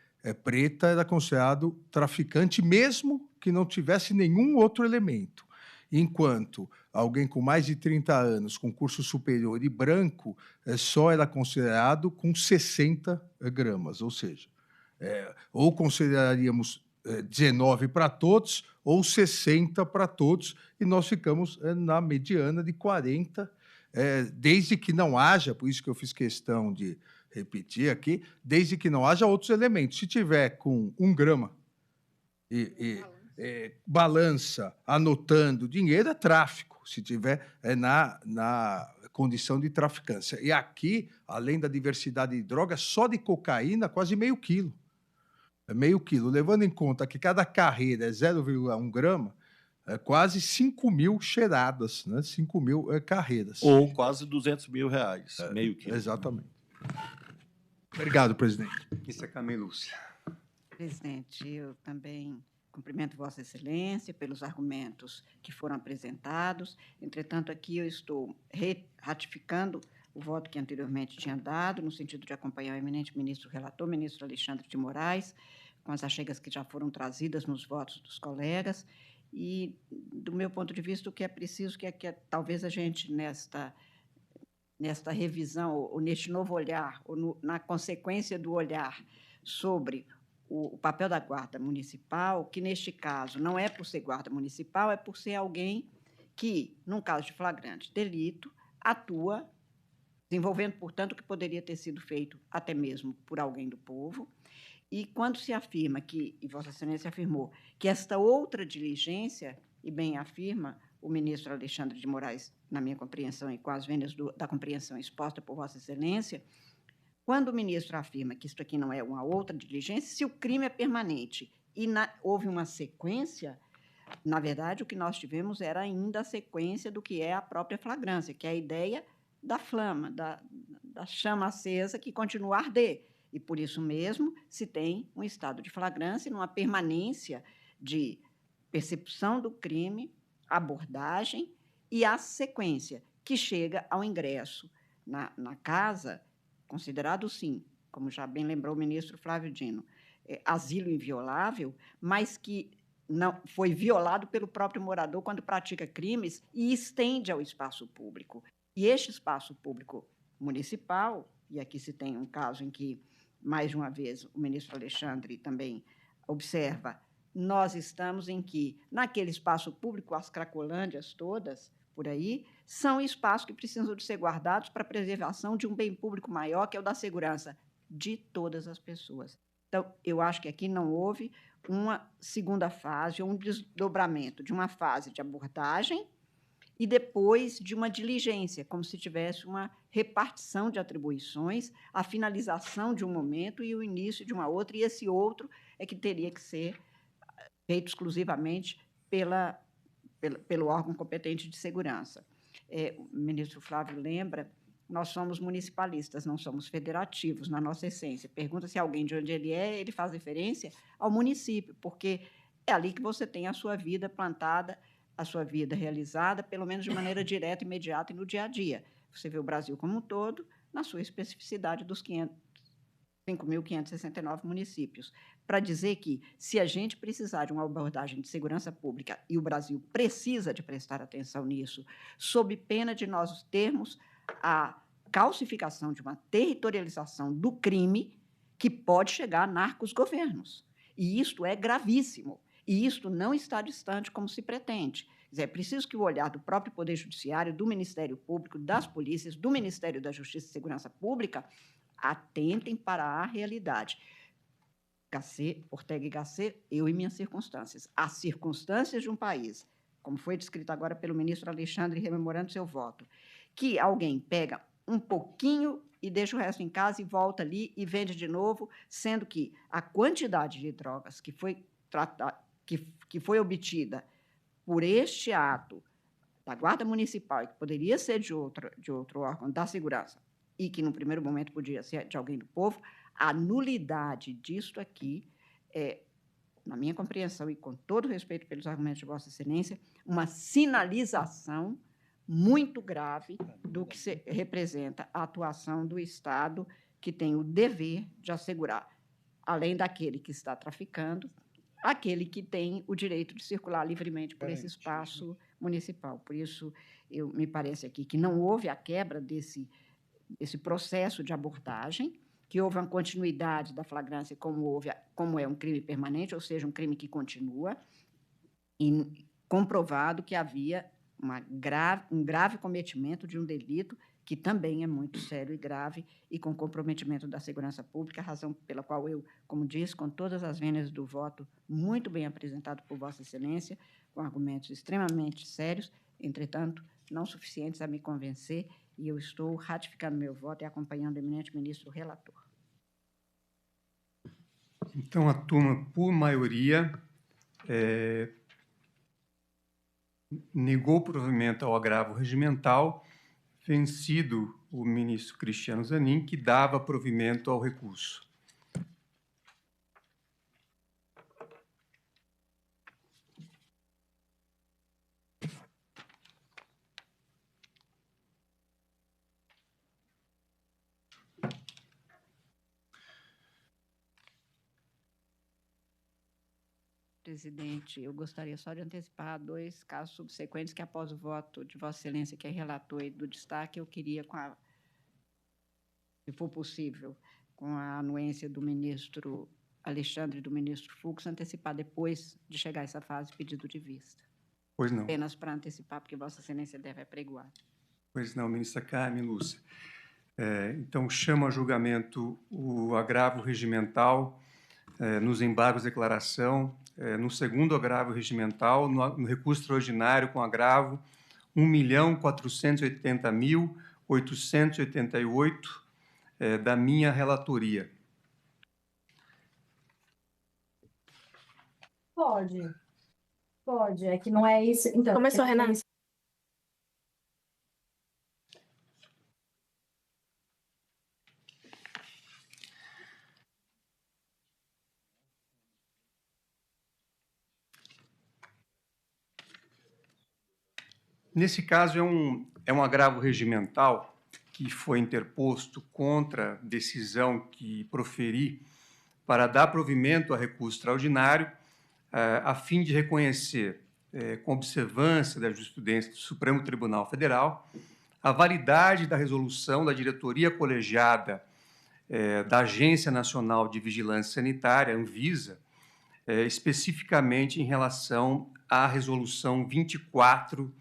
preta, era considerado traficante, mesmo que não tivesse nenhum outro elemento. Enquanto alguém com mais de 30 anos, com curso superior e branco, só era considerado com 60 gramas, ou seja, ou consideraríamos 19 para todos ou 60 para todos, e nós ficamos na mediana de 40, desde que não haja, por isso que eu fiz questão de repetir aqui, desde que não haja outros elementos. Se tiver com 1 grama e balança anotando dinheiro, é tráfico, se tiver na condição de traficância. E aqui, além da diversidade de drogas, só de cocaína, quase meio quilo. Meio quilo, levando em conta que cada carreira é 0,1 grama, quase 5 mil cheiradas, né? 5 mil carreiras. Ou quase R$200 mil, meio quilo. Exatamente. Obrigado, presidente. Isso é Camilo Lúcia. Presidente, eu também cumprimento Vossa Excelência pelos argumentos que foram apresentados. Entretanto, aqui eu estou ratificando o voto que anteriormente tinha dado, no sentido de acompanhar o eminente ministro relator, ministro Alexandre de Moraes, com as achegas que já foram trazidas nos votos dos colegas. E, do meu ponto de vista, o que é preciso que talvez a gente, nesta revisão, ou neste novo olhar, ou na consequência do olhar sobre o papel da Guarda Municipal, que, neste caso, não é por ser Guarda Municipal, é por ser alguém que, num caso de flagrante delito, atua desenvolvendo, portanto, o que poderia ter sido feito até mesmo por alguém do povo. E quando se afirma que, e Vossa Excelência afirmou, que esta outra diligência, e bem afirma o ministro Alexandre de Moraes, na minha compreensão e com as vendas da compreensão exposta por Vossa Excelência, quando o ministro afirma que isto aqui não é uma outra diligência, se o crime é permanente e houve uma sequência, na verdade, o que nós tivemos era ainda a sequência do que é a própria flagrância, que é a ideia da flama, da chama acesa que continua a arder. E, por isso mesmo, se tem um estado de flagrância, numa permanência de percepção do crime, abordagem e a sequência, que chega ao ingresso na casa, considerado, sim, como já bem lembrou o ministro Flávio Dino, asilo inviolável, mas que não foi violado pelo próprio morador quando pratica crimes e estende ao espaço público. E este espaço público municipal, e aqui se tem um caso em que mais uma vez, o ministro Alexandre também observa, nós estamos em que, naquele espaço público, as cracolândias todas, por aí, são espaços que precisam de ser guardados para a preservação de um bem público maior, que é o da segurança de todas as pessoas. Então, eu acho que aqui não houve uma segunda fase, ou um desdobramento de uma fase de abordagem e depois de uma diligência, como se tivesse uma repartição de atribuições, a finalização de um momento e o início de uma outra, e esse outro é que teria que ser feito exclusivamente pelo órgão competente de segurança. O ministro Flávio lembra, nós somos municipalistas, não somos federativos na nossa essência. Pergunta se alguém de onde ele faz referência ao município, porque é ali que você tem a sua vida plantada, a sua vida realizada, pelo menos de maneira direta, imediata e no dia a dia. Você vê o Brasil como um todo, na sua especificidade dos 5.569 municípios, para dizer que, se a gente precisar de uma abordagem de segurança pública, e o Brasil precisa de prestar atenção nisso, sob pena de nós termos a calcificação de uma territorialização do crime que pode chegar a narcos-governos. E isto é gravíssimo. E isto não está distante como se pretende. Quer dizer, é preciso que o olhar do próprio Poder Judiciário, do Ministério Público, das polícias, do Ministério da Justiça e Segurança Pública atentem para a realidade. Ortega y Gasset, eu e minhas circunstâncias. As circunstâncias de um país, como foi descrito agora pelo ministro Alexandre, rememorando seu voto, que alguém pega um pouquinho e deixa o resto em casa e volta ali e vende de novo, sendo que a quantidade de drogas que foi obtida por este ato da Guarda Municipal, e que poderia ser de outro órgão da segurança, e que, no primeiro momento, podia ser de alguém do povo, a nulidade disto aqui é, na minha compreensão, e com todo respeito pelos argumentos de Vossa Excelência, uma sinalização muito grave do que representa a atuação do Estado, que tem o dever de assegurar, além daquele que está traficando, aquele que tem o direito de circular livremente por esse espaço municipal. Por isso, me parece aqui que não houve a quebra desse processo de abordagem, que houve uma continuidade da flagrância como é um crime permanente, ou seja, um crime que continua, e comprovado que havia um grave cometimento de um delito que também é muito sério e grave e com comprometimento da segurança pública, razão pela qual eu, como disse, com todas as vênias do voto, muito bem apresentado por Vossa Excelência, com argumentos extremamente sérios, entretanto, não suficientes a me convencer, e eu estou ratificando meu voto e acompanhando o eminente ministro relator. Então, a turma, por maioria, negou provimento ao agravo regimental, vencido o ministro Cristiano Zanin, que dava provimento ao recurso. Presidente, eu gostaria só de antecipar 2 casos subsequentes que, após o voto de Vossa Excelência, que é relator e do destaque, eu queria, se for possível, com a anuência do ministro Alexandre e do ministro Fux, antecipar depois de chegar a essa fase pedido de vista. Pois não. Apenas para antecipar, porque Vossa Excelência deve apregoar. Pois não, ministra Carmen Lúcia. Então, chama a julgamento o agravo regimental nos embargos de declaração, no segundo agravo regimental, no recurso extraordinário com agravo 1.480.888 da minha relatoria. Pode. É que não é isso. Então, começou, Renata. Nesse caso, é um agravo regimental que foi interposto contra a decisão que proferi para dar provimento a recurso extraordinário, a fim de reconhecer, com observância da jurisprudência do Supremo Tribunal Federal, a validade da resolução da diretoria colegiada da Agência Nacional de Vigilância Sanitária, Anvisa, especificamente em relação à Resolução 24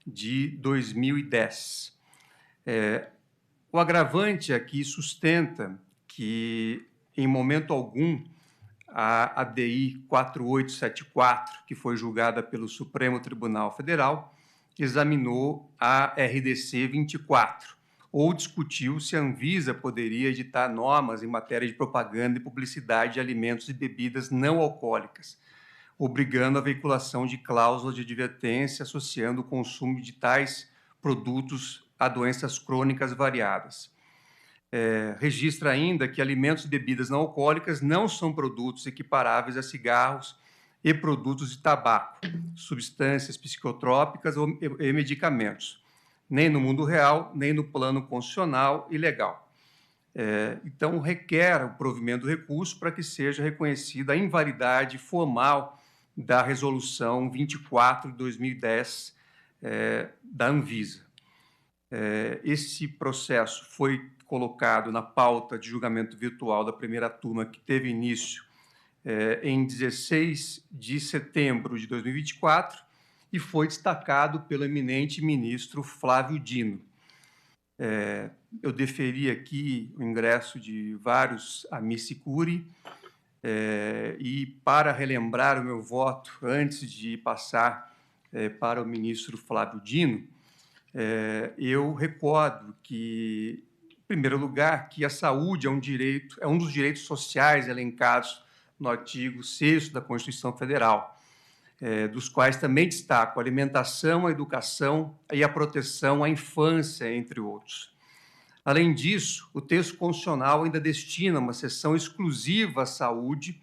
de 2010. O agravante aqui sustenta que, em momento algum, a ADI 4874, que foi julgada pelo Supremo Tribunal Federal, examinou a RDC 24, ou discutiu se a Anvisa poderia editar normas em matéria de propaganda e publicidade de alimentos e bebidas não alcoólicas, obrigando a veiculação de cláusulas de advertência associando o consumo de tais produtos a doenças crônicas variadas. Registra ainda que alimentos e bebidas não alcoólicas não são produtos equiparáveis a cigarros e produtos de tabaco, substâncias psicotrópicas e medicamentos, nem no mundo real, nem no plano constitucional e legal. Então, requer o provimento do recurso para que seja reconhecida a invalidade formal da Resolução 24 de 2010 da Anvisa. Esse processo foi colocado na pauta de julgamento virtual da primeira turma, que teve início em 16 de setembro de 2024 e foi destacado pelo eminente ministro Flávio Dino. Eu deferi aqui o ingresso de vários amici curiae e, para relembrar o meu voto, antes de passar para o ministro Flávio Dino, eu recordo que, em primeiro lugar, que a saúde é um dos direitos sociais elencados no artigo 6º da Constituição Federal, dos quais também destaco a alimentação, a educação e a proteção à infância, entre outros. Além disso, o texto constitucional ainda destina uma seção exclusiva à saúde,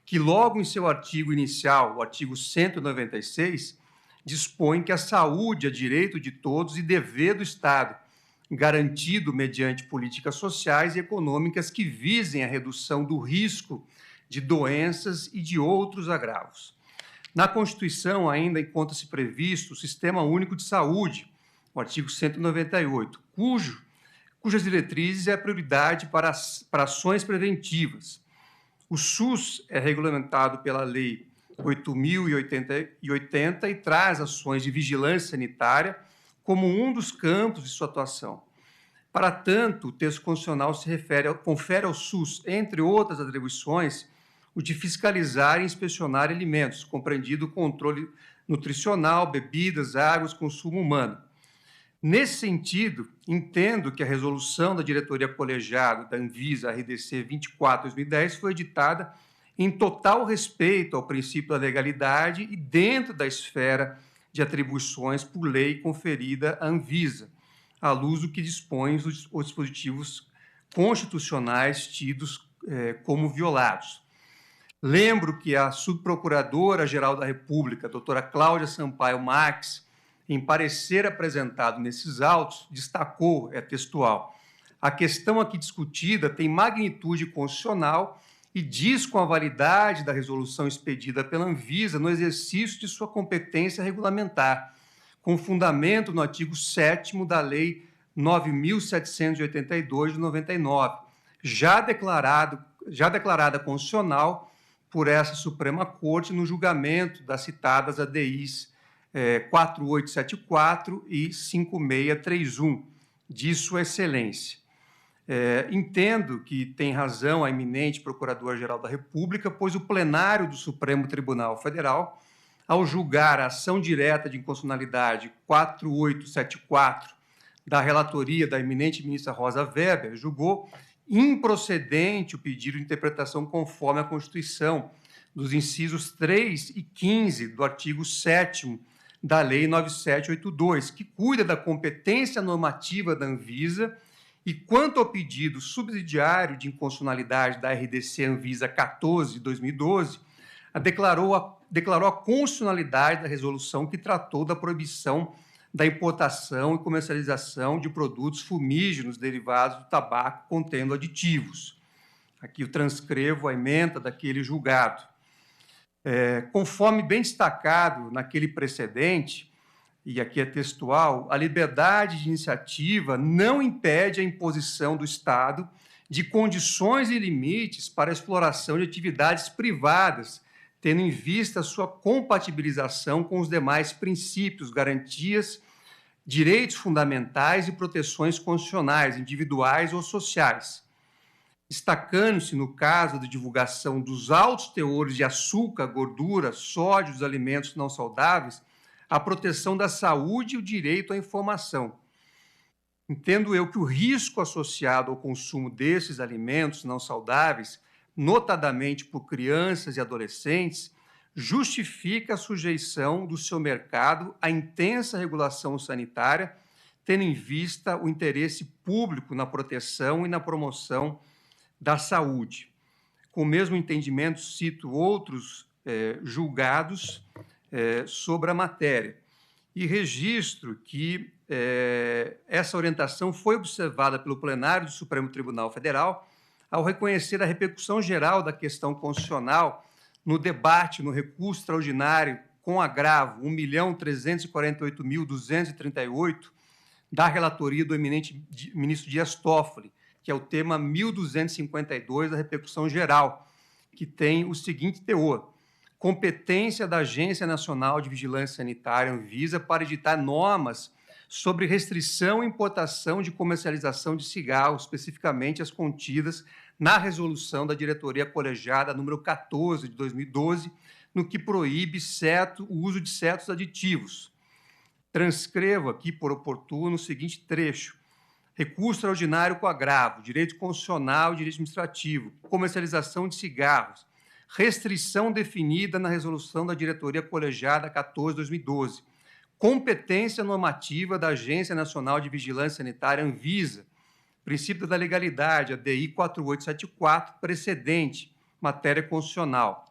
que logo em seu artigo inicial, o artigo 196, dispõe que a saúde é direito de todos e dever do Estado, garantido mediante políticas sociais e econômicas que visem a redução do risco de doenças e de outros agravos. Na Constituição, ainda encontra-se previsto o Sistema Único de Saúde, o artigo 198, cujas diretrizes é a prioridade para ações preventivas. O SUS é regulamentado pela Lei 8.080 e traz ações de vigilância sanitária como um dos campos de sua atuação. Para tanto, o texto constitucional confere ao SUS, entre outras atribuições, o de fiscalizar e inspecionar alimentos, compreendido o controle nutricional, bebidas, águas, consumo humano. Nesse sentido, entendo que a resolução da diretoria colegiada da Anvisa RDC 24/2010 foi editada em total respeito ao princípio da legalidade e dentro da esfera de atribuições por lei conferida à Anvisa, à luz do que dispõem os dispositivos constitucionais tidos como violados. Lembro que a subprocuradora-geral da República, doutora Cláudia Sampaio Marques, em parecer apresentado nesses autos, destacou, textual, a questão aqui discutida tem magnitude constitucional e diz com a validade da resolução expedida pela Anvisa no exercício de sua competência regulamentar, com fundamento no artigo 7º da Lei 9.782 de 99, já declarada constitucional por essa Suprema Corte no julgamento das citadas ADIs 4874 e 5631, de Sua Excelência. Entendo que tem razão a eminente Procuradora-Geral da República, pois o plenário do Supremo Tribunal Federal, ao julgar a ação direta de inconstitucionalidade 4874 da relatoria da eminente ministra Rosa Weber, julgou improcedente o pedido de interpretação conforme a Constituição, dos incisos 3 e 15 do artigo 7º da Lei 9782, que cuida da competência normativa da Anvisa, e quanto ao pedido subsidiário de inconstitucionalidade da RDC Anvisa 14 de 2012, declarou a constitucionalidade da resolução que tratou da proibição da importação e comercialização de produtos fumígenos derivados do tabaco contendo aditivos. Aqui eu transcrevo a ementa daquele julgado. Conforme bem destacado naquele precedente, e aqui é textual, a liberdade de iniciativa não impede a imposição do Estado de condições e limites para a exploração de atividades privadas, tendo em vista a sua compatibilização com os demais princípios, garantias, direitos fundamentais e proteções constitucionais, individuais ou sociais, destacando-se, no caso da divulgação dos altos teores de açúcar, gordura, sódio dos alimentos não saudáveis, a proteção da saúde e o direito à informação. Entendo eu que o risco associado ao consumo desses alimentos não saudáveis, notadamente por crianças e adolescentes, justifica a sujeição do seu mercado à intensa regulação sanitária, tendo em vista o interesse público na proteção e na promoção da saúde. Com o mesmo entendimento, cito outros julgados sobre a matéria e registro que essa orientação foi observada pelo plenário do Supremo Tribunal Federal ao reconhecer a repercussão geral da questão constitucional no debate no recurso extraordinário com agravo 1.348.238 da relatoria do eminente ministro Dias Toffoli, que é o tema 1252 da repercussão geral, que tem o seguinte teor: competência da Agência Nacional de Vigilância Sanitária, Anvisa, para editar normas sobre restrição e importação de comercialização de cigarros, especificamente as contidas na resolução da diretoria colegiada número 14 de 2012, no que proíbe o uso de certos aditivos. Transcrevo aqui, por oportuno, o seguinte trecho: recurso extraordinário com agravo, direito constitucional e direito administrativo, comercialização de cigarros, restrição definida na resolução da diretoria colegiada 14 de 2012, competência normativa da Agência Nacional de Vigilância Sanitária, Anvisa, princípio da legalidade, ADI 4874, precedente, matéria constitucional.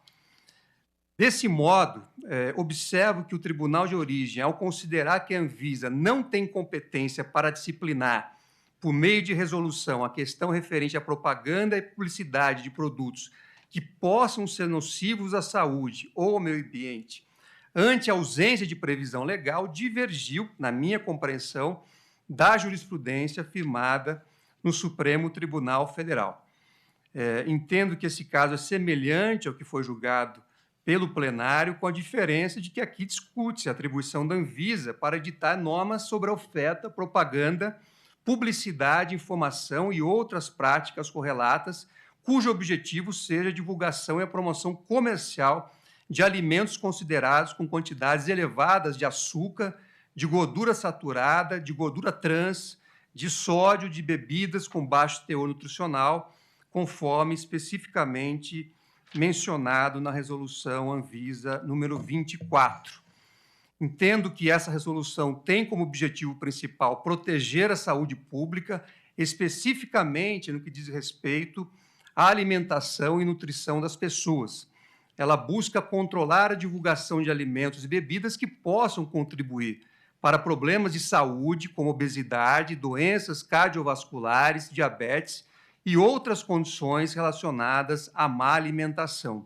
Desse modo, observo que o Tribunal de Origem, ao considerar que a Anvisa não tem competência para disciplinar, por meio de resolução, a questão referente à propaganda e publicidade de produtos que possam ser nocivos à saúde ou ao meio ambiente, ante a ausência de previsão legal, divergiu, na minha compreensão, da jurisprudência firmada no Supremo Tribunal Federal. Entendo que esse caso é semelhante ao que foi julgado pelo plenário, com a diferença de que aqui discute-se a atribuição da Anvisa para editar normas sobre a oferta, propaganda, publicidade, informação e outras práticas correlatas, cujo objetivo seja a divulgação e a promoção comercial de alimentos considerados com quantidades elevadas de açúcar, de gordura saturada, de gordura trans, de sódio, de bebidas com baixo teor nutricional, conforme especificamente mencionado na resolução Anvisa número 24. Entendo que essa resolução tem como objetivo principal proteger a saúde pública, especificamente no que diz respeito à alimentação e nutrição das pessoas. Ela busca controlar a divulgação de alimentos e bebidas que possam contribuir para problemas de saúde, como obesidade, doenças cardiovasculares, diabetes e outras condições relacionadas à má alimentação.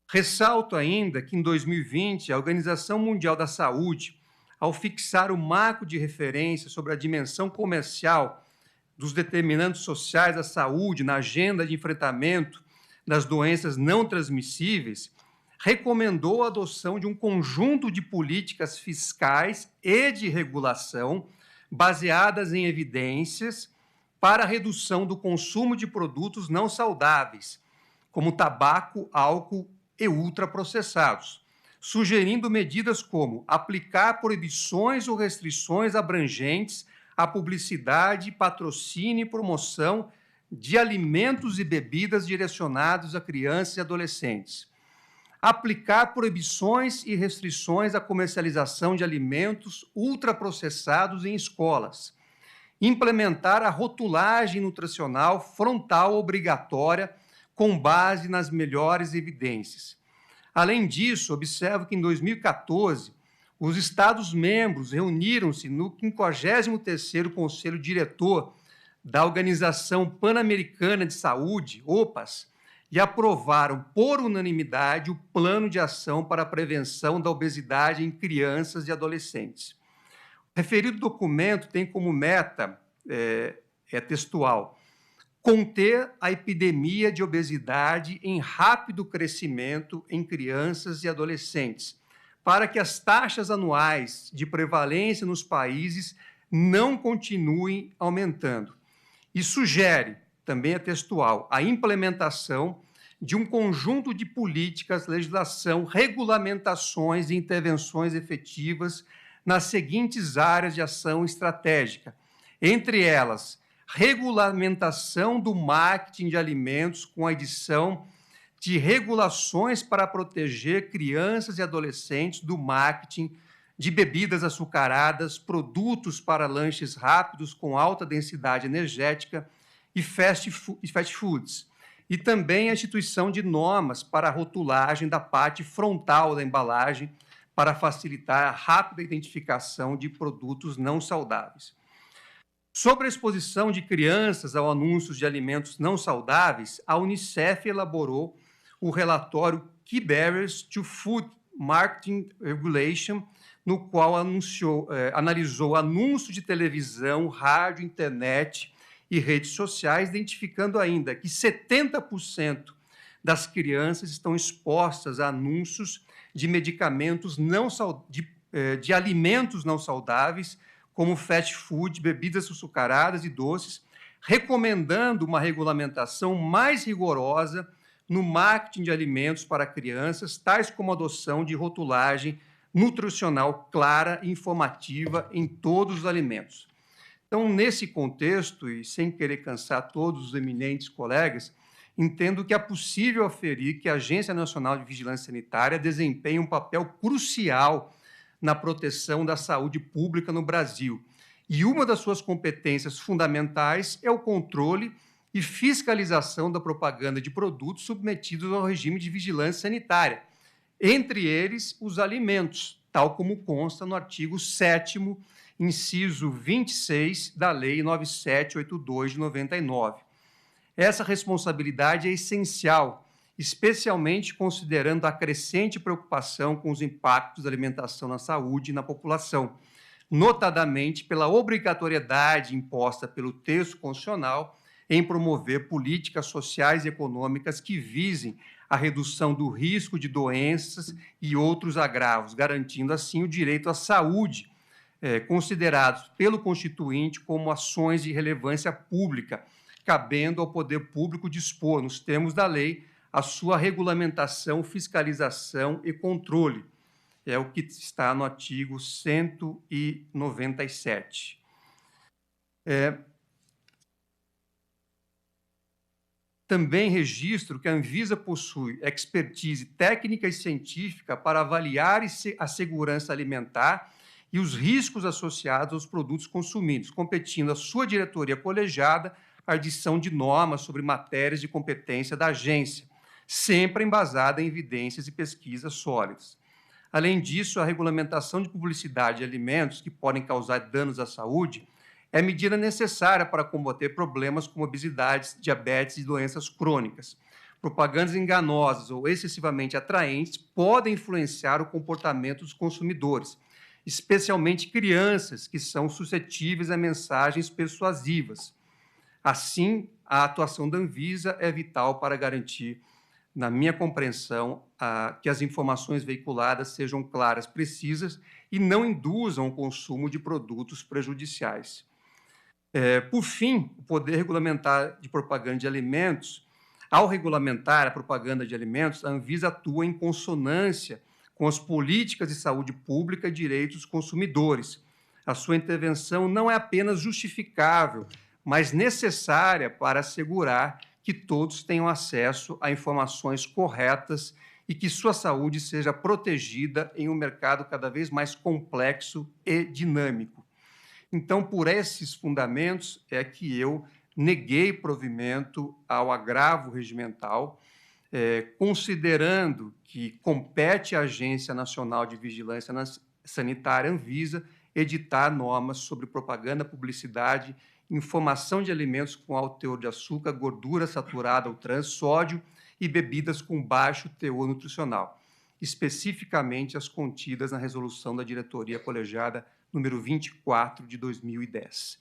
Ressalto ainda que, em 2020, a Organização Mundial da Saúde, ao fixar o marco de referência sobre a dimensão comercial dos determinantes sociais da saúde na agenda de enfrentamento das doenças não transmissíveis, recomendou a adoção de um conjunto de políticas fiscais e de regulação baseadas em evidências para a redução do consumo de produtos não saudáveis, como tabaco, álcool e ultraprocessados, sugerindo medidas como aplicar proibições ou restrições abrangentes à publicidade, patrocínio e promoção de alimentos e bebidas direcionados a crianças e adolescentes, aplicar proibições e restrições à comercialização de alimentos ultraprocessados em escolas, implementar a rotulagem nutricional frontal obrigatória com base nas melhores evidências. Além disso, observo que em 2014, os Estados-membros reuniram-se no 53º Conselho Diretor da Organização Pan-Americana de Saúde, OPAS, e aprovaram por unanimidade o Plano de Ação para a Prevenção da Obesidade em Crianças e Adolescentes. O referido documento tem como meta, textual, conter a epidemia de obesidade em rápido crescimento em crianças e adolescentes, para que as taxas anuais de prevalência nos países não continuem aumentando. E sugere, também é textual, a implementação de um conjunto de políticas, legislação, regulamentações e intervenções efetivas nas seguintes áreas de ação estratégica, entre elas, regulamentação do marketing de alimentos com a edição de regulações para proteger crianças e adolescentes do marketing de bebidas açucaradas, produtos para lanches rápidos com alta densidade energética e fast foods, e também a instituição de normas para a rotulagem da parte frontal da embalagem para facilitar a rápida identificação de produtos não saudáveis. Sobre a exposição de crianças ao anúncios de alimentos não saudáveis, a Unicef elaborou o relatório Key Barriers to Food Marketing Regulation, no qual analisou anúncios de televisão, rádio, internet e redes sociais, identificando ainda que 70% das crianças estão expostas a anúncios de medicamentos de alimentos não saudáveis, como fast food, bebidas açucaradas e doces, recomendando uma regulamentação mais rigorosa no marketing de alimentos para crianças, tais como a adoção de rotulagem nutricional clara e informativa em todos os alimentos. Então, nesse contexto, e sem querer cansar todos os eminentes colegas, entendo que é possível aferir que a Agência Nacional de Vigilância Sanitária desempenha um papel crucial na proteção da saúde pública no Brasil. E uma das suas competências fundamentais é o controle e fiscalização da propaganda de produtos submetidos ao regime de vigilância sanitária, entre eles os alimentos, tal como consta no artigo 7º, inciso 26 da Lei 9782 de 99. Essa responsabilidade é essencial, especialmente considerando a crescente preocupação com os impactos da alimentação na saúde e na população, notadamente pela obrigatoriedade imposta pelo texto constitucional em promover políticas sociais e econômicas que visem a redução do risco de doenças e outros agravos, garantindo, assim, o direito à saúde, considerados pelo Constituinte como ações de relevância pública, cabendo ao poder público dispor, nos termos da lei, a sua regulamentação, fiscalização e controle. É o que está no artigo 197. Também registro que a Anvisa possui expertise técnica e científica para avaliar a segurança alimentar e os riscos associados aos produtos consumidos, competindo à sua diretoria colegiada a edição de normas sobre matérias de competência da agência, sempre embasada em evidências e pesquisas sólidas. Além disso, a regulamentação de publicidade de alimentos que podem causar danos à saúde é medida necessária para combater problemas como obesidade, diabetes e doenças crônicas. Propagandas enganosas ou excessivamente atraentes podem influenciar o comportamento dos consumidores, especialmente crianças, que são suscetíveis a mensagens persuasivas. Assim, a atuação da Anvisa é vital para garantir, na minha compreensão, que as informações veiculadas sejam claras, precisas e não induzam o consumo de produtos prejudiciais. Por fim, o poder regulamentar de propaganda de alimentos, ao regulamentar a propaganda de alimentos, a Anvisa atua em consonância com as políticas de saúde pública e direitos dos consumidores. A sua intervenção não é apenas justificável, mas necessária para assegurar que todos tenham acesso a informações corretas e que sua saúde seja protegida em um mercado cada vez mais complexo e dinâmico. Então, por esses fundamentos, é que eu neguei provimento ao agravo regimental, considerando que compete à Agência Nacional de Vigilância Sanitária, Anvisa, editar normas sobre propaganda, publicidade, informação de alimentos com alto teor de açúcar, gordura saturada ou trans, sódio e bebidas com baixo teor nutricional, especificamente as contidas na resolução da diretoria colegiada número 24 de 2010.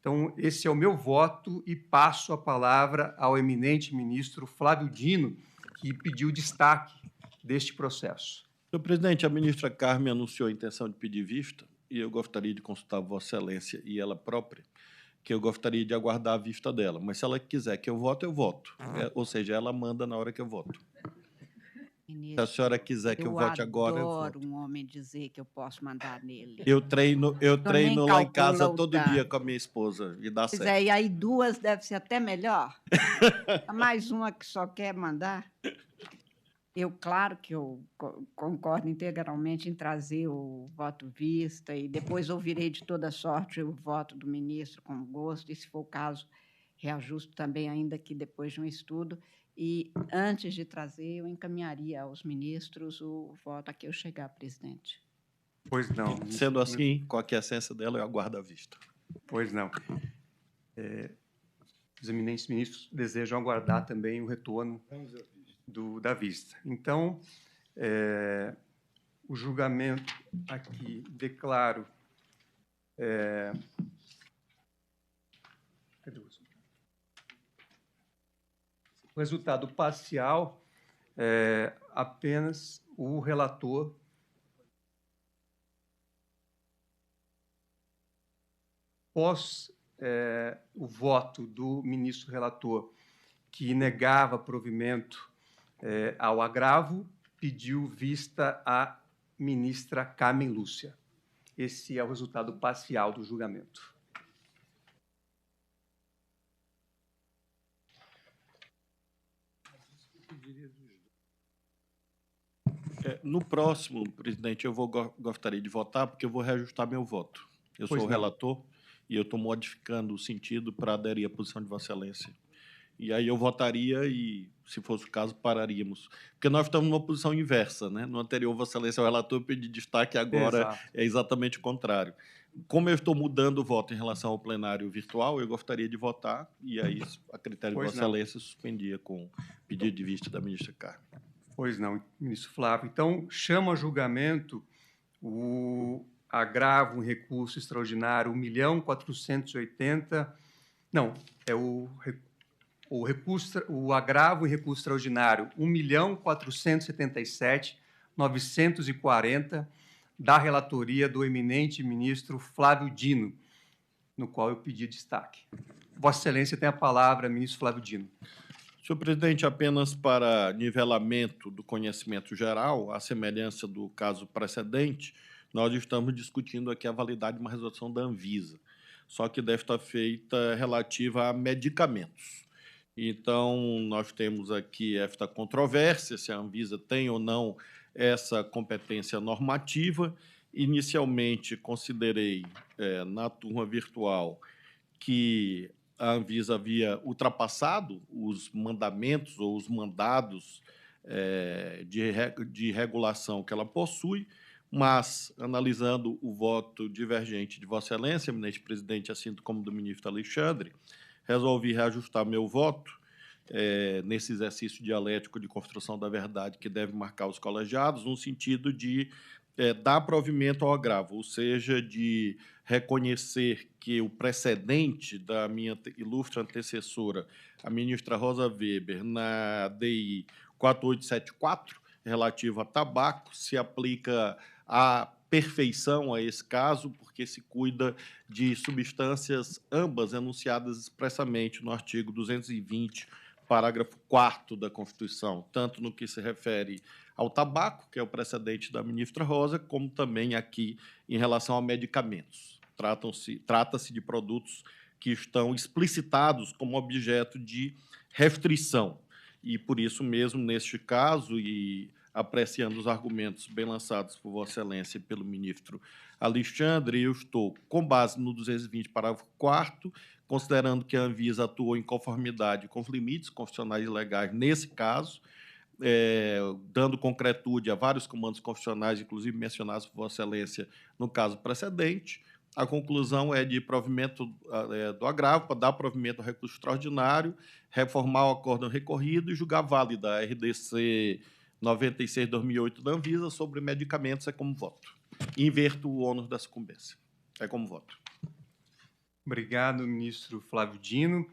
Então, esse é o meu voto e passo a palavra ao eminente ministro Flávio Dino, que pediu destaque deste processo. Senhor presidente, a ministra Carmen anunciou a intenção de pedir vista e eu gostaria de consultar Vossa Excelência e ela própria, que eu gostaria de aguardar a vista dela. Mas se ela quiser que eu vote, eu voto. Ou seja, ela manda na hora que eu voto. Se a senhora quiser que eu vote agora, eu Eu voto. adoro um homem dizer que eu posso mandar nele. Eu treino nem lá em casa calcula o todo dano. dia com a minha esposa e dá Pois certo. é, e aí 2 deve ser até melhor. Mais uma que só quer mandar. Claro que eu concordo integralmente em trazer o voto vista e depois ouvirei de toda sorte o voto do ministro com gosto e, se for o caso, reajusto também, ainda que depois de um estudo. E, antes de trazer, eu encaminharia aos ministros o voto a que eu chegar, presidente. Pois não. Sendo assim, com a aquiescência dela, eu aguardo a vista. Pois não. Os eminentes ministros desejam aguardar também o retorno da vista. Então, o julgamento aqui declaro... o resultado parcial, apenas o relator após o voto do ministro relator, que negava provimento ao agravo, pediu vista à ministra Carmen Lúcia. Esse é o resultado parcial do julgamento. No próximo, presidente, eu gostaria de votar, porque eu vou reajustar meu voto. Eu sou o relator e eu estou modificando o sentido para aderir à posição de Vossa Excelência. E aí eu votaria e, se fosse o caso, pararíamos. Porque nós estamos numa posição inversa, né? No anterior, Vossa Excelência, o relator pediu destaque, agora Exato. É exatamente o contrário. Como eu estou mudando o voto em relação ao plenário virtual, eu gostaria de votar, e aí, a critério de Vossa Excelência, suspendia com pedido de vista da ministra Carmen. Pois não, ministro Flávio. Então, chama a julgamento o agravo em recurso extraordinário 1.480.000... Não, é o agravo em recurso extraordinário 1.477.940 da relatoria do eminente ministro Flávio Dino, no qual eu pedi destaque. Vossa Excelência tem a palavra, ministro Flávio Dino. Senhor presidente, apenas para nivelamento do conhecimento geral, à semelhança do caso precedente, nós estamos discutindo aqui a validade de uma resolução da Anvisa, só que deve estar feita relativa a medicamentos. Então, nós temos aqui esta controvérsia, se a Anvisa tem ou não essa competência normativa. Inicialmente, considerei, na turma virtual, que a Anvisa havia ultrapassado os mandamentos ou os mandados de regulação que ela possui, mas, analisando o voto divergente de Vossa Excelência, eminente presidente, assim como do ministro Alexandre, resolvi reajustar meu voto nesse exercício dialético de construção da verdade que deve marcar os colegiados, no sentido de dar provimento ao agravo, ou seja, de reconhecer que o precedente da minha ilustre antecessora, a ministra Rosa Weber, na DI 4874, relativo a tabaco, se aplica à perfeição a esse caso, porque se cuida de substâncias ambas enunciadas expressamente no artigo 220, parágrafo 4º da Constituição, tanto no que se refere ao tabaco, que é o precedente da ministra Rosa, como também aqui em relação a medicamentos. Trata-se de produtos que estão explicitados como objeto de restrição. E, por isso mesmo, neste caso, e apreciando os argumentos bem lançados por Vossa Excelência e pelo ministro Alexandre, eu estou, com base no 220, parágrafo 4º, considerando que a Anvisa atuou em conformidade com os limites constitucionais e legais nesse caso, dando concretude a vários comandos constitucionais, inclusive mencionados por Vossa Excelência no caso precedente. A conclusão é de provimento do agravo, para dar provimento ao recurso extraordinário, reformar o acórdão recorrido e julgar válida a RDC 96/2008 da Anvisa sobre medicamentos como voto. Inverto o ônus da sucumbência. É como voto. Obrigado, ministro Flávio Dino.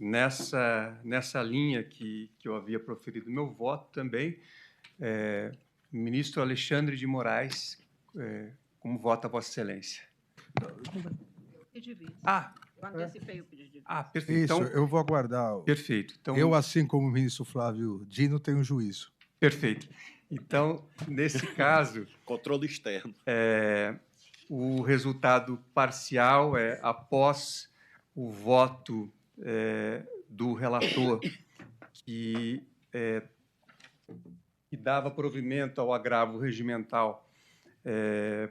Nessa linha que eu havia proferido meu voto também, ministro Alexandre de Moraes, como vota Vossa Excelência? Pedi vista. Eu antecipei o pedido de vista. perfeito. Isso, Então, eu vou aguardar. perfeito. Então, Eu, assim como o ministro Flávio Dino, tenho juízo. perfeito. Então, nesse caso, Controle externo. o resultado parcial é após o voto do relator que dava provimento ao agravo regimental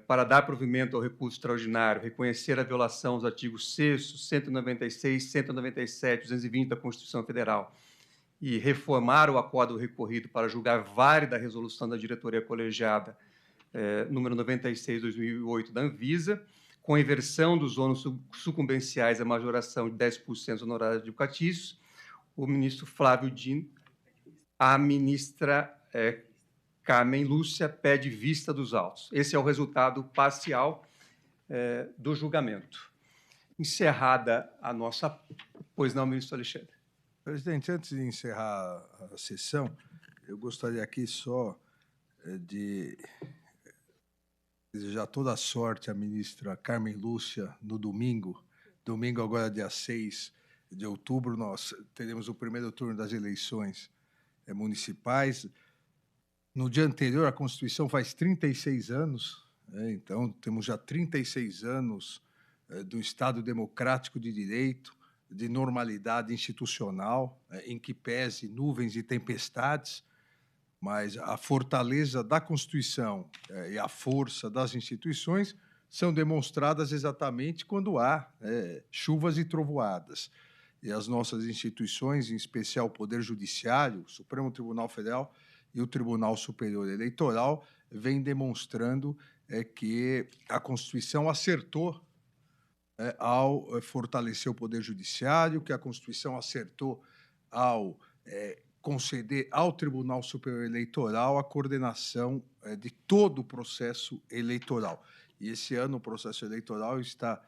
para dar provimento ao recurso extraordinário, reconhecer a violação dos artigos 6º, 196, 197, 220 da Constituição Federal e reformar o acordo recorrido para julgar válida a resolução da diretoria colegiada número 96/2008 da Anvisa, com inversão dos ônus sucumbenciais à majoração de 10% dos honorários advocatícios, o ministro Flávio Dino, a ministra Carmen Lúcia pede vista dos autos. Esse é o resultado parcial do julgamento. Encerrada a nossa... Pois não, ministro Alexandre? Presidente, antes de encerrar a sessão, eu gostaria aqui só de desejar toda a sorte à ministra Carmen Lúcia no domingo. Domingo, agora, dia 6 de outubro, nós teremos o primeiro turno das eleições municipais. No dia anterior, a Constituição faz 36 anos, então temos já 36 anos do Estado democrático de direito, de normalidade institucional, em que pese nuvens e tempestades, mas a fortaleza da Constituição e a força das instituições são demonstradas exatamente quando há chuvas e trovoadas. E as nossas instituições, em especial o Poder Judiciário, o Supremo Tribunal Federal e o Tribunal Superior Eleitoral, vêm demonstrando que a Constituição acertou ao fortalecer o Poder Judiciário, que a Constituição acertou ao conceder ao Tribunal Superior Eleitoral a coordenação de todo o processo eleitoral. E esse ano o processo eleitoral está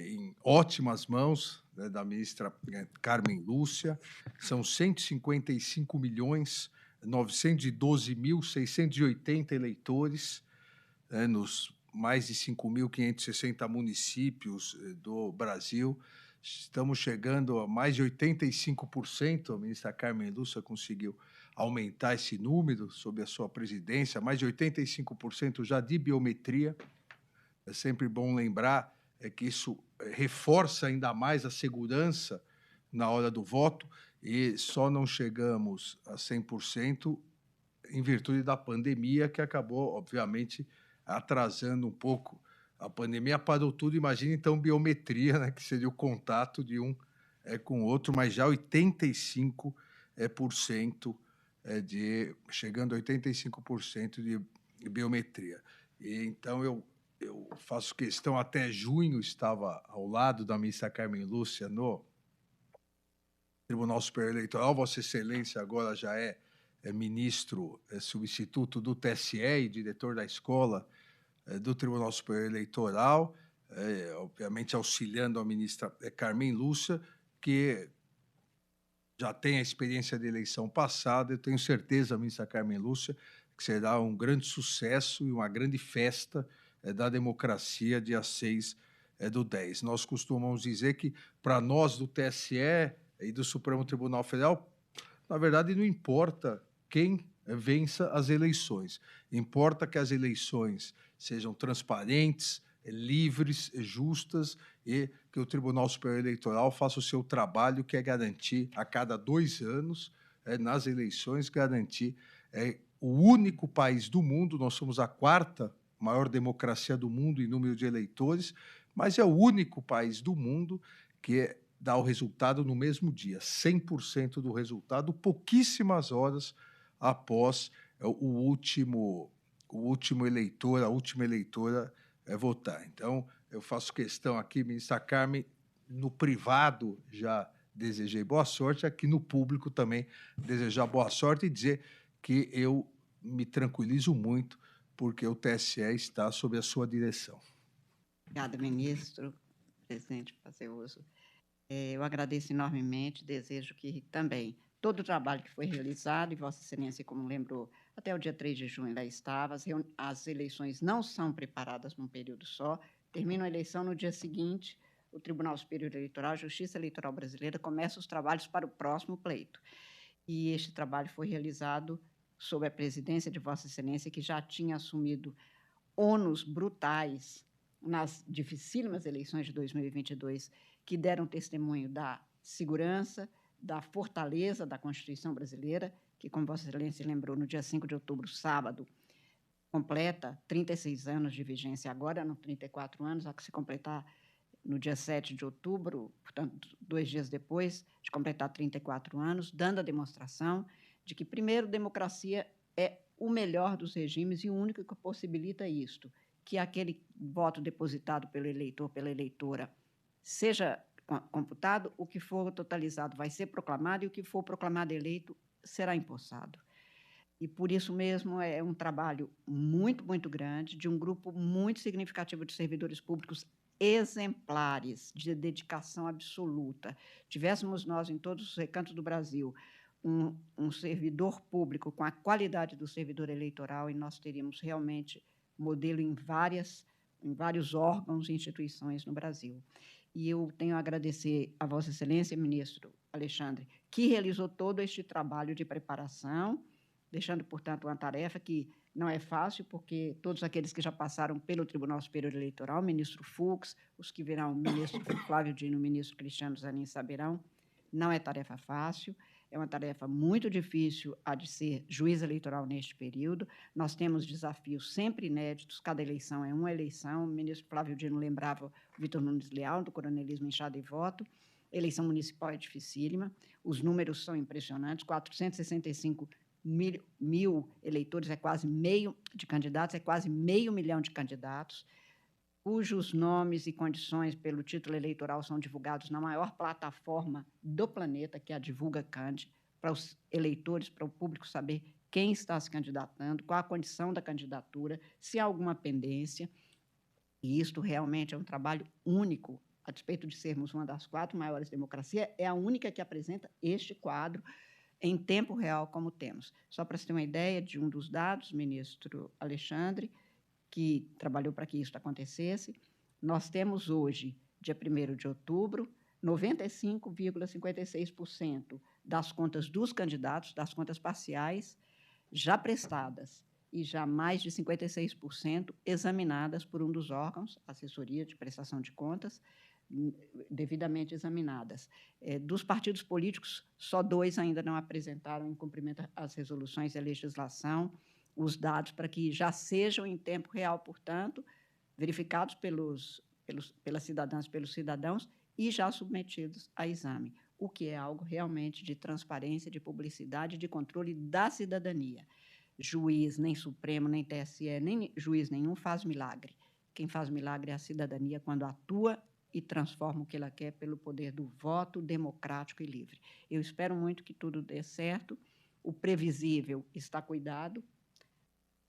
em ótimas mãos da ministra Carmen Lúcia. São 155.912.680 eleitores nos mais de 5.560 municípios do Brasil. Estamos chegando a mais de 85%, a ministra Carmen Lúcia conseguiu aumentar esse número sob a sua presidência, mais de 85% já de biometria. É sempre bom lembrar que isso reforça ainda mais a segurança na hora do voto, e só não chegamos a 100% em virtude da pandemia, que acabou, obviamente, atrasando um pouco. A pandemia parou tudo, imagina então biometria, né, que seria o contato de um com o outro, mas já 85%, chegando a 85% de biometria. E então eu faço questão, até junho estava ao lado da ministra Carmen Lúcia no Tribunal Superior Eleitoral. Vossa Excelência agora já é ministro substituto do TSE e diretor da escola do Tribunal Superior Eleitoral, obviamente auxiliando a ministra Carmen Lúcia, que já tem a experiência de eleição passada. Eu tenho certeza, ministra Carmen Lúcia, que será um grande sucesso e uma grande festa da democracia, dia 6/10. Nós costumamos dizer que, para nós do TSE e do Supremo Tribunal Federal, na verdade, não importa quem vença as eleições. Importa que as eleições sejam transparentes, livres, justas, e que o Tribunal Superior Eleitoral faça o seu trabalho, que é garantir, a cada 2 anos, nas eleições, garantir o único país do mundo. Nós somos a 4ª maior democracia do mundo em número de eleitores, mas é o único país do mundo que dá o resultado no mesmo dia, 100% do resultado, pouquíssimas horas após o último eleitor, a última eleitora votar. Então, eu faço questão aqui, ministra Carmen, no privado já desejei boa sorte, aqui no público também desejar boa sorte e dizer que eu me tranquilizo muito porque o TSE está sob a sua direção. Obrigada, ministro. presidente, fazer uso. Eu agradeço enormemente, desejo que também todo o trabalho que foi realizado, e Vossa Excelência, como lembrou, até o dia 3 de junho lá estava, as eleições não são preparadas num período só, termina a eleição no dia seguinte, o Tribunal Superior Eleitoral, a Justiça Eleitoral Brasileira, começa os trabalhos para o próximo pleito. E este trabalho foi realizado sob a presidência de Vossa Excelência, que já tinha assumido ônus brutais nas dificílimas eleições de 2022, que deram testemunho da segurança, da fortaleza da Constituição brasileira, que, como Vossa Excelência lembrou, no dia 5 de outubro, sábado, completa 36 anos de vigência agora, não 34 anos, a que se completar no dia 7 de outubro, portanto, 2 dias depois de completar 34 anos, dando a demonstração de que, primeiro, democracia é o melhor dos regimes e o único que possibilita isto, que aquele voto depositado pelo eleitor, pela eleitora, seja computado, o que for totalizado vai ser proclamado e o que for proclamado eleito será empossado. E, por isso mesmo, é um trabalho muito, muito grande, de um grupo muito significativo de servidores públicos exemplares, de dedicação absoluta. Tivéssemos nós, em todos os recantos do Brasil, um servidor público com a qualidade do servidor eleitoral, e nós teríamos realmente modelo em vários órgãos e instituições no Brasil. E eu tenho a agradecer a Vossa Excelência, ministro Alexandre, que realizou todo este trabalho de preparação, deixando, portanto, uma tarefa que não é fácil, porque todos aqueles que já passaram pelo Tribunal Superior Eleitoral, o ministro Fux, os que virão, o ministro Flávio Dino, o ministro Cristiano Zanin saberão, não é tarefa fácil, é uma tarefa muito difícil a de ser juiz eleitoral neste período. Nós temos desafios sempre inéditos, cada eleição é uma eleição. O ministro Flávio Dino lembrava o Vitor Nunes Leal, do coronelismo inchado e voto. Eleição municipal é dificílima, os números são impressionantes, 465 mil eleitores, é quase meio de candidatos, é quase 500 mil de candidatos, cujos nomes e condições pelo título eleitoral são divulgados na maior plataforma do planeta, que é a Divulga Cand, para os eleitores, para o público saber quem está se candidatando, qual a condição da candidatura, se há alguma pendência. E isto realmente é um trabalho único, a despeito de sermos uma das 4 maiores democracias, é a única que apresenta este quadro em tempo real como temos. Só para se ter uma ideia de um dos dados, ministro Alexandre, que trabalhou para que isso acontecesse, nós temos hoje, dia 1º de outubro, 95,56% das contas dos candidatos, das contas parciais, já prestadas, e já mais de 56% examinadas por um dos órgãos, assessoria de prestação de contas, devidamente examinadas. Dos partidos políticos, só 2 ainda não apresentaram em cumprimento às resoluções e à legislação os dados para que já sejam em tempo real, portanto, verificados pelas cidadãs, pelos cidadãos e já submetidos a exame, o que é algo realmente de transparência, de publicidade, de controle da cidadania. Juiz, nem Supremo, nem TSE, nem juiz nenhum faz milagre. Quem faz milagre é a cidadania quando atua e transforma o que ela quer pelo poder do voto democrático e livre. Eu espero muito que tudo dê certo. O previsível está cuidado,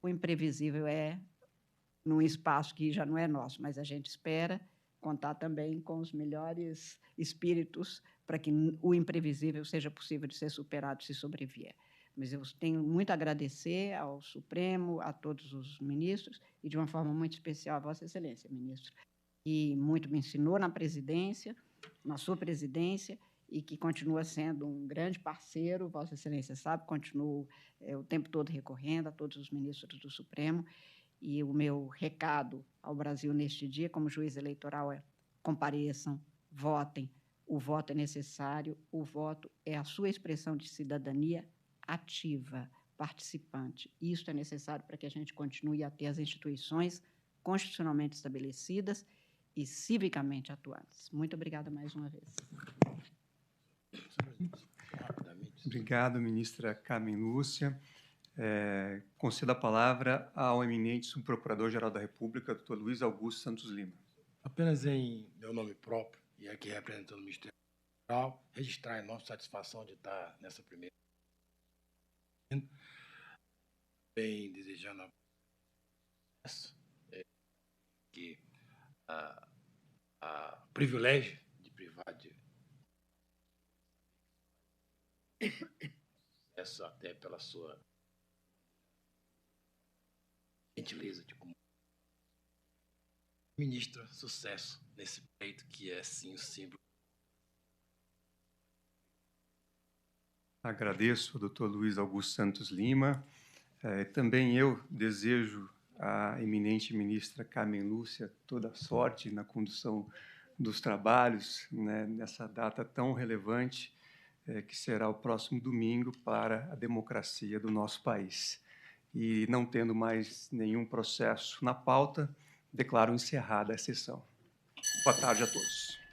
o imprevisível é num espaço que já não é nosso, mas a gente espera contar também com os melhores espíritos para que o imprevisível seja possível de ser superado se sobrevier. Mas eu tenho muito a agradecer ao Supremo, a todos os ministros, e de uma forma muito especial a Vossa Excelência, ministro, que muito me ensinou na presidência, na sua presidência, e que continua sendo um grande parceiro, Vossa Excelência sabe, continuo o tempo todo recorrendo a todos os ministros do Supremo, e o meu recado ao Brasil neste dia, como juiz eleitoral, é: compareçam, votem, o voto é necessário, o voto é a sua expressão de cidadania ativa, participante. Isso é necessário para que a gente continue a ter as instituições constitucionalmente estabelecidas e civicamente atuantes. Muito obrigada mais uma vez. Obrigado, ministra Carmen Lúcia. Concedo a palavra ao eminente subprocurador-geral da República, Dr. Luiz Augusto Santos Lima. Apenas em meu nome próprio, e aqui representando o Ministério Federal, registrar a enorme satisfação de estar nessa primeira. Bem, desejando que o privilégio de privar de sucesso até pela sua gentileza de comunicação. Ministra, sucesso nesse pleito que é, sim, o símbolo. Agradeço ao doutor Luiz Augusto Santos Lima. Também eu desejo à eminente ministra Carmen Lúcia toda a sorte na condução dos trabalhos, né, nessa data tão relevante, que será o próximo domingo para a democracia do nosso país. E não tendo mais nenhum processo na pauta, declaro encerrada a sessão. Boa tarde a todos.